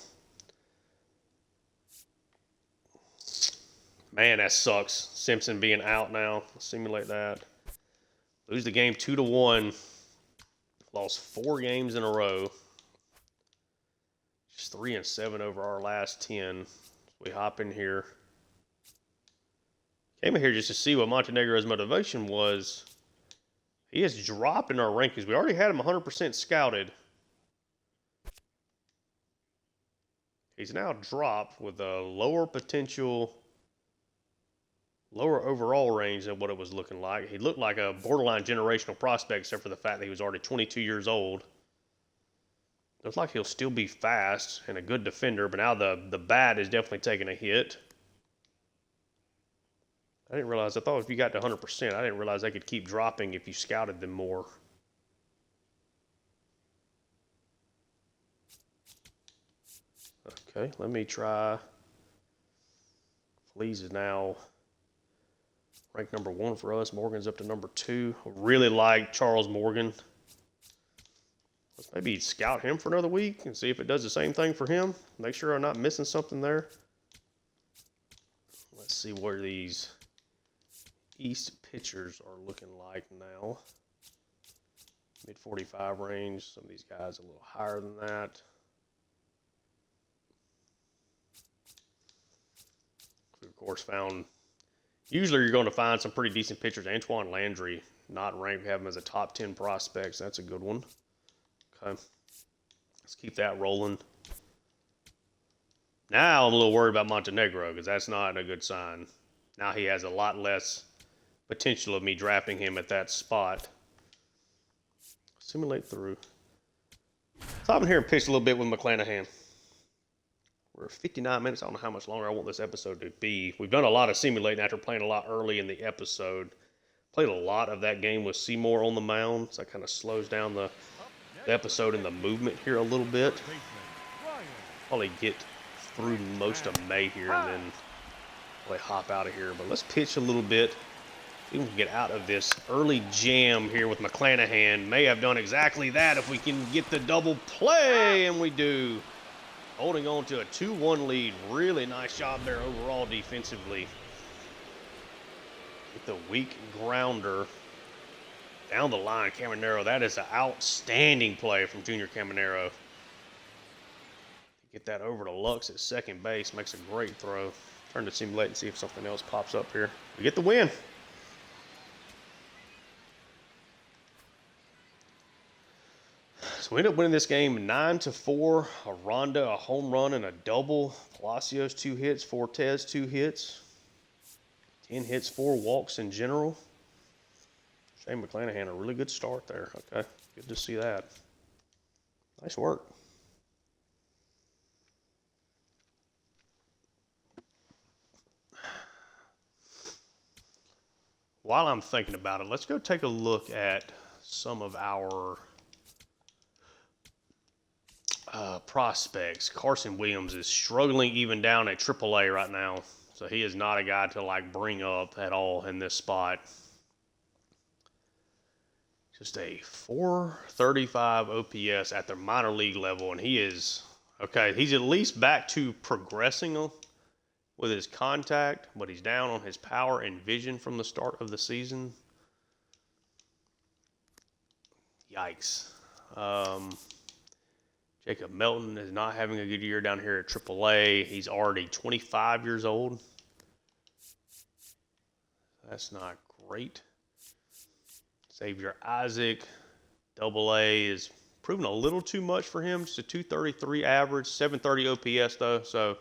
Man, that sucks. Simpson being out now. Let's simulate that. Lose the game 2-1. Lost 4 games in a row. Just 3-7 over our last 10. We hop in here. Came in here just to see what Montenegro's motivation was. He has dropped in our rankings. We already had him 100% scouted. He's now dropped with a lower potential, lower overall range than what it was looking like. He looked like a borderline generational prospect, except for the fact that he was already 22 years old. Looks like he'll still be fast and a good defender, but now the bat is definitely taking a hit. I didn't realize, I thought if you got to 100%, I didn't realize they could keep dropping if you scouted them more. Okay, let me try. Fleas is now ranked number 1 for us. Morgan's up to number 2. Really like Charles Morgan. Let's maybe scout him for another week and see if it does the same thing for him. Make sure I'm not missing something there. Let's see where these East pitchers are looking like now. Mid-45 range. Some of these guys a little higher than that. We, of course, found, usually you're going to find some pretty decent pitchers. Antoine Landry, not ranked. We have him as a top 10 prospect, so that's a good one. Okay. Let's keep that rolling. Now I'm a little worried about Montenegro because that's not a good sign. Now he has a lot less potential of me drafting him at that spot. Simulate through. Stop in here and pitch a little bit with McClanahan. We're at 59 minutes. I don't know how much longer I want this episode to be. We've done a lot of simulating after playing a lot early in the episode. Played a lot of that game with Seymour on the mound, so that kind of slows down the episode and the movement here a little bit. Probably get through most of May here and then probably hop out of here. But let's pitch a little bit. We can get out of this early jam here with McClanahan. May have done exactly that if we can get the double play, and we do. Holding on to a 2-1 lead. Really nice job there overall defensively. Get the weak grounder down the line. Caminero, that is an outstanding play from Junior Caminero. Get that over to Lux at second base. Makes a great throw. Turn to simulate and see if something else pops up here. We get the win. So we end up winning this game 9-4. A Ronda, a home run, and a double. Palacios 2 hits, Fortes 2 hits. 10 hits, 4 walks in general. Shane McClanahan, a really good start there. Okay, good to see that. Nice work. While I'm thinking about it, let's go take a look at some of our prospects. Carson Williams is struggling even down at AAA right now, so he is not a guy to like bring up at all in this spot. Just a 435 OPS at the minor league level, and he is okay. He's at least back to progressing with his contact, but he's down on his power and vision from the start of the season. Yikes. Jacob Melton is not having a good year down here at AAA. He's already 25 years old. That's not great. Xavier Isaac, AA, is proving a little too much for him. Just a 233 average, 730 OPS though, so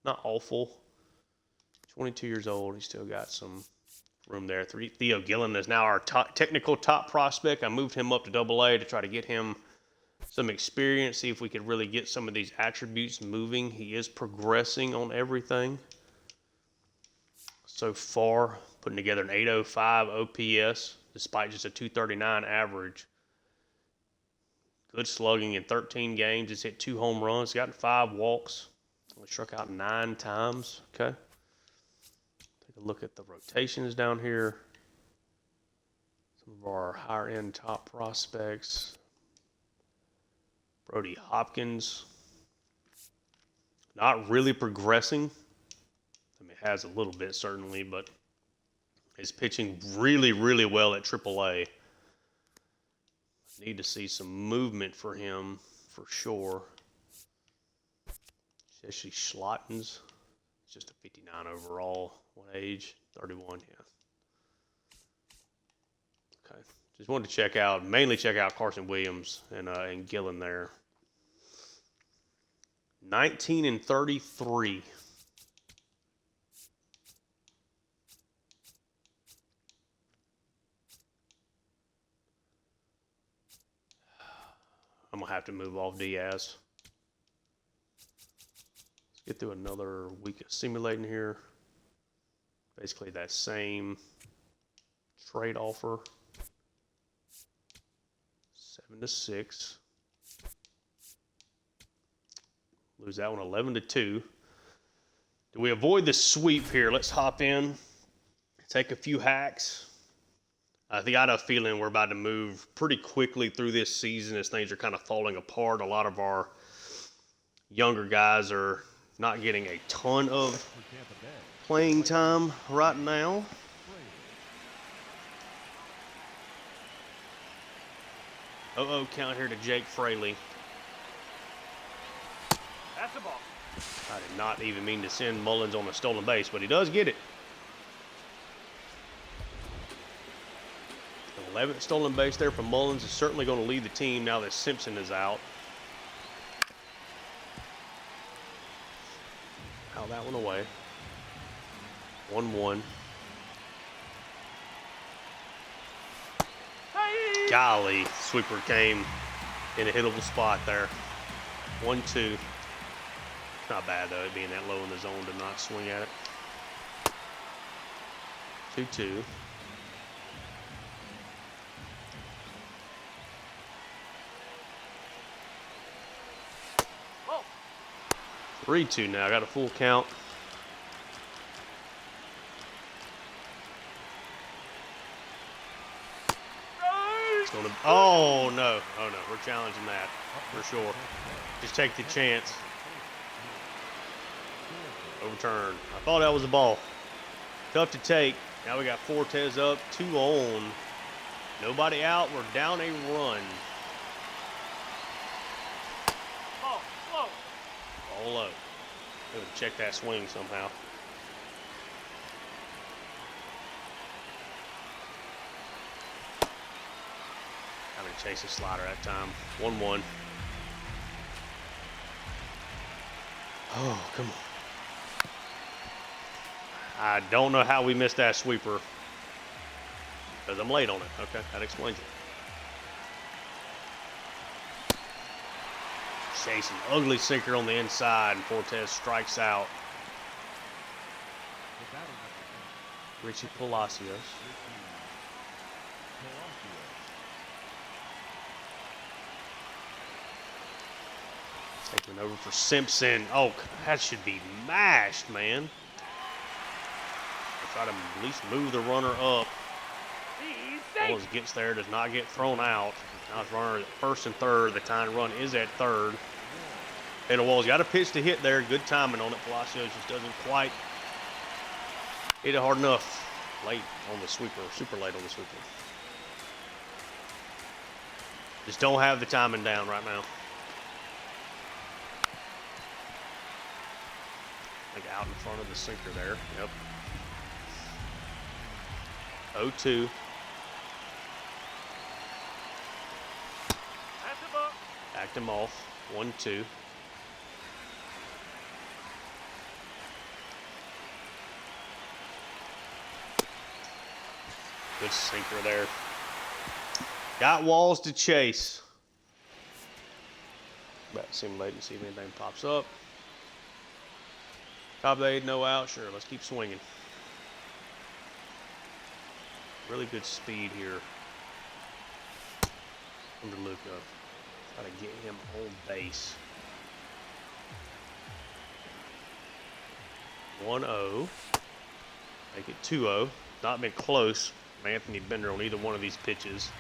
not awful. 22 years old. He's still got some room there. Theo Gillen is now our technical top prospect. I moved him up to AA to try to get him some experience, see if we could really get some of these attributes moving. He is progressing on everything. So far, putting together an 805 OPS despite just a 239 average. Good slugging in 13 games. He's hit 2 home runs, gotten 5 walks. Only struck out 9 times. Okay. Take a look at the rotations down here. Some of our higher end top prospects. Brody Hopkins, not really progressing. I mean, has a little bit certainly, but is pitching really, really well at AAA. Need to see some movement for him for sure. Jesse Schlottens, just a 59 overall. What age? 31, yeah. Okay. Just wanted to mainly check out Carson Williams and Gillen there. 19-33. I'm going to have to move off Diaz. Let's get through another week of simulating here. Basically that same trade offer. 7-6. Lose that one 11-2. Do we avoid the sweep here? Let's hop in, take a few hacks. I got a feeling we're about to move pretty quickly through this season as things are kind of falling apart. A lot of our younger guys are not getting a ton of playing time right now. Count here to Jake Fraley. That's a ball. I did not even mean to send Mullins on a stolen base, but he does get it. 11th stolen base there from Mullins is certainly going to lead the team now that Simpson is out. Foul that one away. 1-1. Golly, sweeper came in a hittable spot there. 1-2. Not bad though, it being that low in the zone to not swing at it. 2-2. Oh. 3-2 now, got a full count. going to. Oh no! Oh no! We're challenging that for sure. Just take the chance. Overturned. I thought that was a ball. Tough to take. Now we got Fortes up, 2 on. Nobody out. We're down a run. Ball low. Maybe check that swing somehow. I'm going to chase a slider that time. 1-1. Oh, come on. I don't know how we missed that sweeper. Because I'm late on it. Okay, that explains it. Chasing ugly sinker on the inside, and Fortes strikes out. Richie Palacios. Taking over for Simpson. Oh, that should be mashed, man. Try to at least move the runner up. Almost gets there, does not get thrown out. Now it's runner at first and third. The tying run is at third. And the Walls got a pitch to hit there. Good timing on it. Palacios just doesn't quite hit it hard enough. Late on the sweeper, super late on the sweeper. Just don't have the timing down right now. Like out in front of the sinker there. Yep. 0-2. Backed him off. 1-2. Good sinker there. Got Walls to chase. About to simulate and see if anything pops up. Top of the 8, no out. Sure, let's keep swinging. Really good speed here. Under Luca. Try to get him on base. 1-0. Make it 2-0. Not been close from Anthony Bender on either one of these pitches.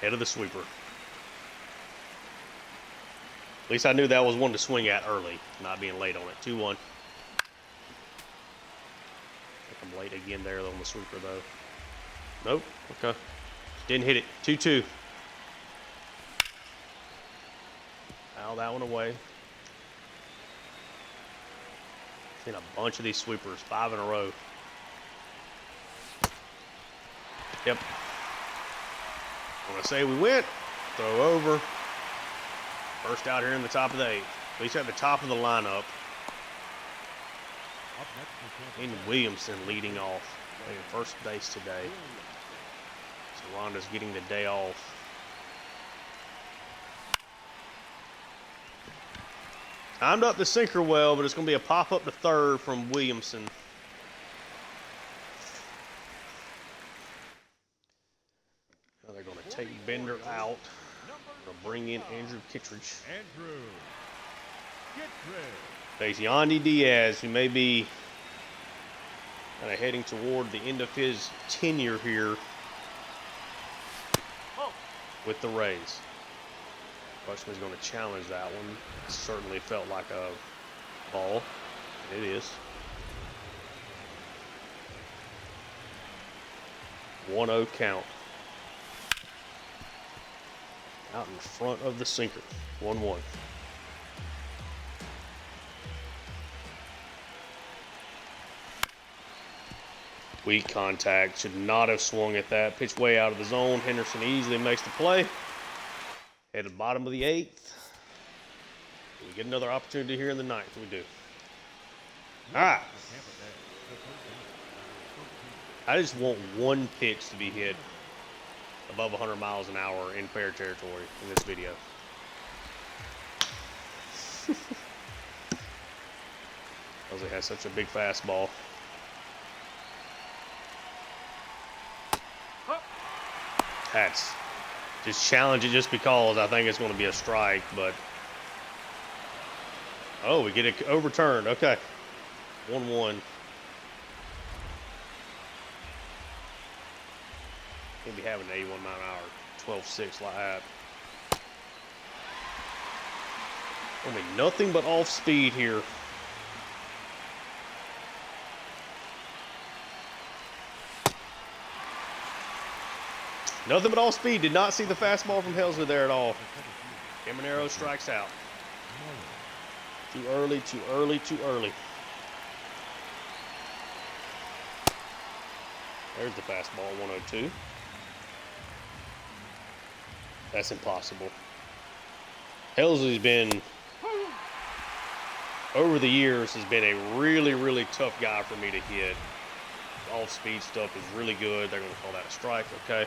Head of the sweeper. At least I knew that was one to swing at early, not being late on it. 2-1. I'm late again there on the sweeper, though. Nope. Okay. Didn't hit it. 2-2. Foul that one away. Seen a bunch of these sweepers, 5 in a row. Yep. When I say we went, throw over. First out here in the top of the 8th. At least at the top of the lineup. And Williamson leading off. Playing first base today. So Rhonda's getting the day off. Timed up the sinker well, but it's going to be a pop up to third from Williamson. Now they're going to take Bender out. They'll bring in Andrew Kittredge. Face Yandy Diaz, who may be kind of heading toward the end of his tenure here with the Rays. Question is going to challenge that one. It certainly felt like a ball. It is. 1-0 count. Out in front of the sinker. 1-1. Weak contact. Should not have swung at that. Pitch way out of the zone. Henderson easily makes the play. At the bottom of the 8th. We get another opportunity here in the 9th. We do. All right. I just want one pitch to be hit above 100 miles an hour in fair territory in this video. Jose has such a big fastball. That's just challenge it just because I think it's going to be a strike, but oh, we get it overturned. Okay. 1-1. Can't be having an 81 mile an hour, 12.6 like that. Only nothing but off speed here. Nothing but off speed. Did not see the fastball from Helsley there at all. Caminero strikes out. Too early, too early, too early. There's the fastball, 102. That's impossible. Helsley's been, over the years, has been a really, really tough guy for me to hit. Off-speed stuff is really good. They're going to call that a strike, okay?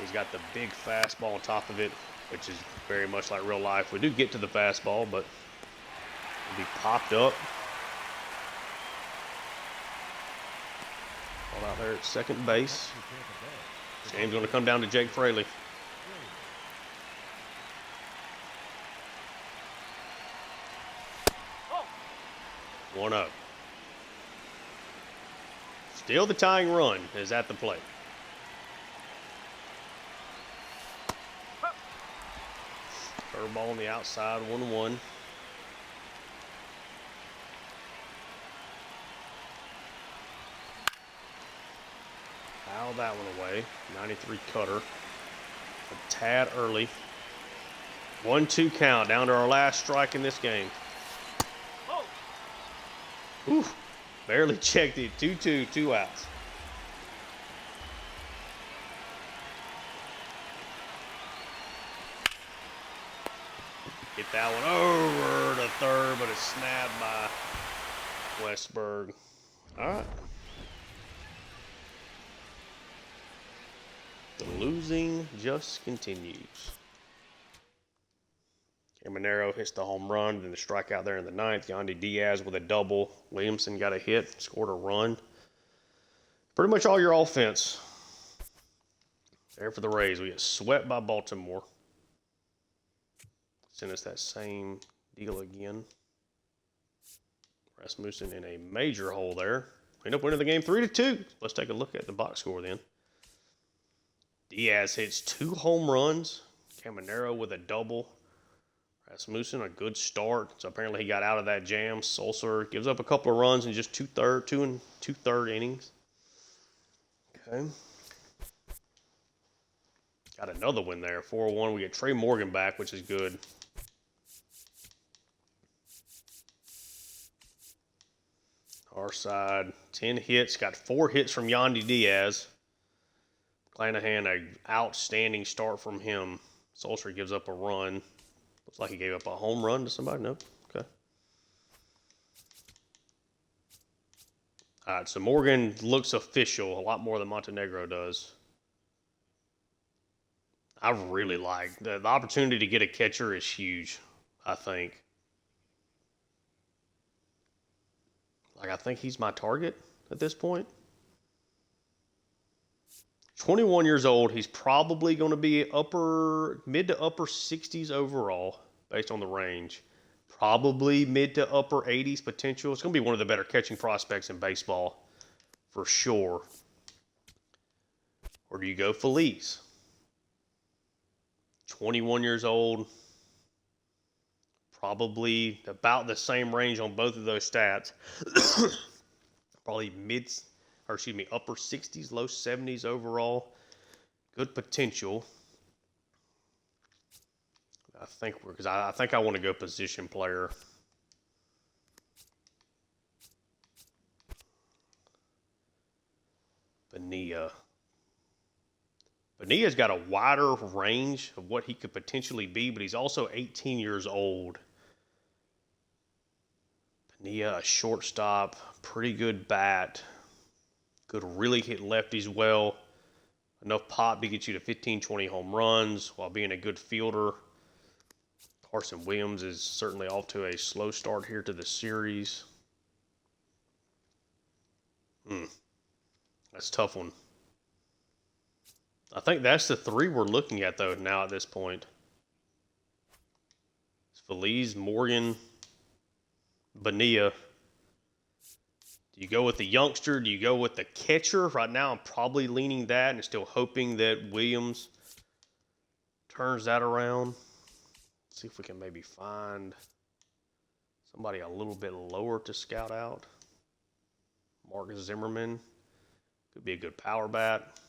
He's got the big fastball on top of it, which is very much like real life. We do get to the fastball, but it'll be popped up. Ball out there at second base. Game's going to come down to Jake Fraley. One up. Still the tying run is at the plate. Curveball on the outside, 1-1. Foul that one away. 93 cutter. A tad early. 1-2 count. Down to our last strike in this game. Ooh, barely checked it. 2-2, 2 outs. Get that one over to third, but it's snapped by Westberg. All right. The losing just continues. Caminero hits the home run, then the strikeout there in the ninth. Yandy Diaz with a double. Williamson got a hit, scored a run. Pretty much all your offense there for the Rays. We get swept by Baltimore. Send us that same deal again. Rasmussen in a major hole there. End up winning the game 3-2. Let's take a look at the box score then. Diaz hits 2 home runs. Caminero with a double. Rasmussen, a good start. So apparently he got out of that jam. Sulser gives up a couple of runs in just 2 and 2/3 innings. Okay. Got another win there. 4-1. We get Trey Morgan back, which is good. Our side, 10 hits. Got 4 hits from Yandy Diaz. Clanahan, an outstanding start from him. Sulser gives up a run. Looks like he gave up a home run to somebody. No? Okay. All right, so Morgan looks official a lot more than Montenegro does. I really like the opportunity to get a catcher is huge, I think. Like, I think he's my target at this point. 21 years old. He's probably going to be mid to upper 60s overall based on the range. Probably mid to upper 80s potential. It's going to be one of the better catching prospects in baseball for sure. Or do you go Feliz? 21 years old. Probably about the same range on both of those stats. Probably upper 60s, low 70s overall. Good potential. I think I want to go position player. Bonilla's got a wider range of what he could potentially be, but he's also 18 years old. Bonilla, a shortstop, pretty good bat. Could really hit lefties well. Enough pop to get you to 15, 20 home runs while being a good fielder. Carson Williams is certainly off to a slow start here to the series. That's a tough one. I think that's the 3 we're looking at, though, now at this point. It's Feliz, Morgan, Bonilla, Do you go with the youngster? Do you go with the catcher? Right now, I'm probably leaning that and still hoping that Williams turns that around. See if we can maybe find somebody a little bit lower to scout out. Marcus Zimmerman could be a good power bat.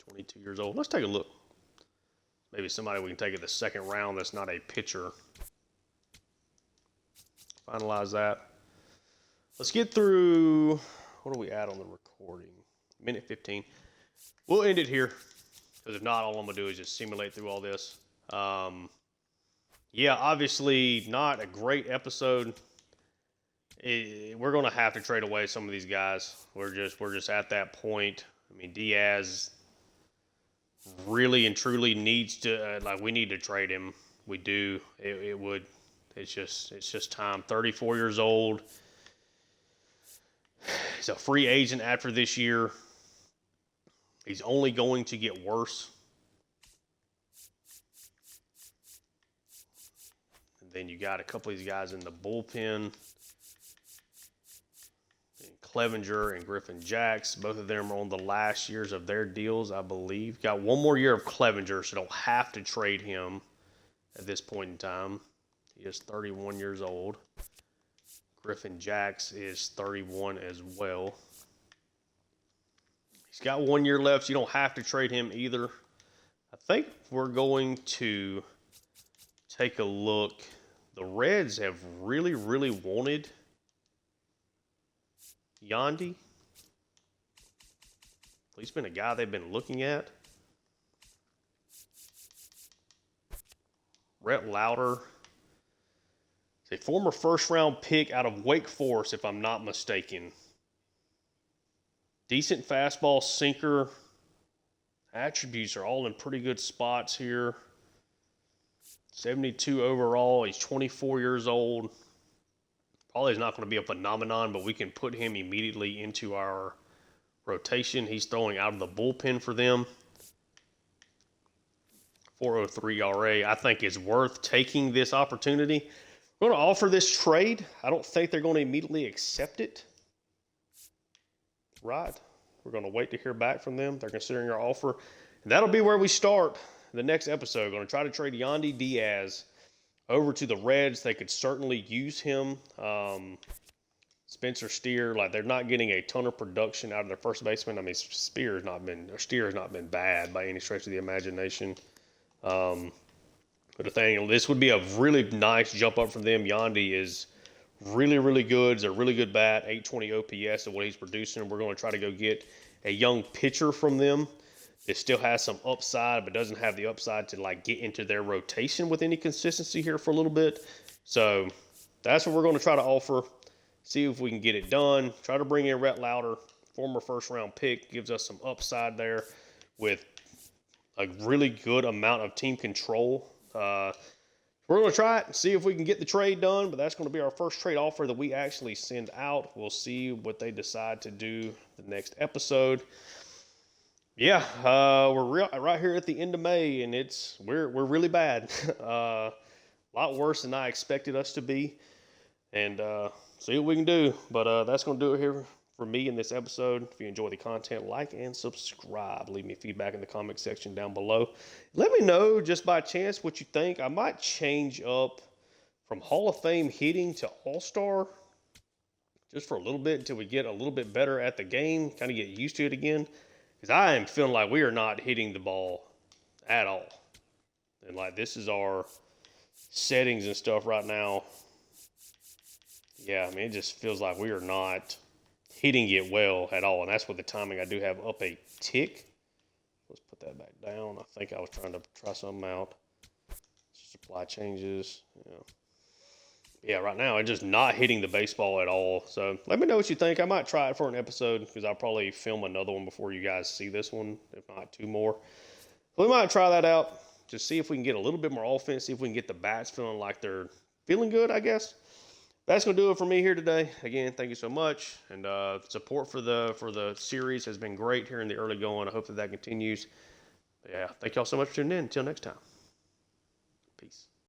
22 years old. Let's take a look. Maybe somebody we can take in the second round that's not a pitcher. Finalize that. Let's get through, what do we add on the recording? Minute 15. We'll end it here, because if not, all I'm going to do is just simulate through all this. Yeah, obviously not a great episode. We're going to have to trade away some of these guys. We're just at that point. I mean, Diaz really and truly needs to, we need to trade him. We do. It's just time. 34 years old. He's a free agent after this year. He's only going to get worse. And then you got a couple of these guys in the bullpen. Clevenger and Griffin Jacks. Both of them are on the last years of their deals, I believe. Got one more year of Clevenger, so don't have to trade him at this point in time. He is 31 years old. Griffin Jacks is 31 as well. He's got 1 year left, so you don't have to trade him either. I think we're going to take a look. The Reds have really, really wanted Yandy. He's been a guy they've been looking at. Rhett Lauder. A former first-round pick out of Wake Forest, if I'm not mistaken. Decent fastball, sinker. Attributes are all in pretty good spots here. 72 overall. He's 24 years old. Probably is not going to be a phenomenon, but we can put him immediately into our rotation. He's throwing out of the bullpen for them. 4.03 ERA. I think it's worth taking this opportunity. We're going to offer this trade. I don't think they're going to immediately accept it. Right. We're going to wait to hear back from them. They're considering our offer. And that'll be where we start the next episode. We're going to try to trade Yandy Diaz over to the Reds. They could certainly use him. Spencer Steer, they're not getting a ton of production out of their first baseman. I mean, Steer has not been bad by any stretch of the imagination. But the thing, this would be a really nice jump up from them. Yandy is really, really good. He's a really good bat, 820 OPS of what he's producing. We're going to try to go get a young pitcher from them that still has some upside, but doesn't have the upside to get into their rotation with any consistency here for a little bit. So that's what we're going to try to offer. See if we can get it done. Try to bring in Rhett Lauder, former first-round pick, gives us some upside there with a really good amount of team control. We're going to try it and see if we can get the trade done, but that's going to be our first trade offer that we actually send out. We'll see what they decide to do the next episode. Yeah, we're right here at the end of May, and we're really bad. A lot worse than I expected us to be, and see what we can do. But that's going to do it here for me in this episode. If you enjoy the content, like and subscribe. Leave me feedback in the comment section down below. Let me know, just by chance, what you think. I might change up from Hall of Fame hitting to All-Star just for a little bit until we get a little bit better at the game, kind of get used to it again. Because I am feeling like we are not hitting the ball at all. And this is our settings and stuff right now. Yeah, I mean, it just feels like we are not hitting it well at all. And that's with the timing. I do have up a tick. Let's put that back down. I think I was trying to try something out. Supply changes. Yeah, right now I'm just not hitting the baseball at all. So let me know what you think. I might try it for an episode because I'll probably film another one before you guys see this one, if not two more. So we might try that out. Just see if we can get a little bit more offense. See if we can get the bats feeling like they're feeling good, I guess. That's going to do it for me here today. Again, thank you so much. And support for the series has been great here in the early going. I hope that continues. But yeah, thank y'all so much for tuning in. Until next time. Peace.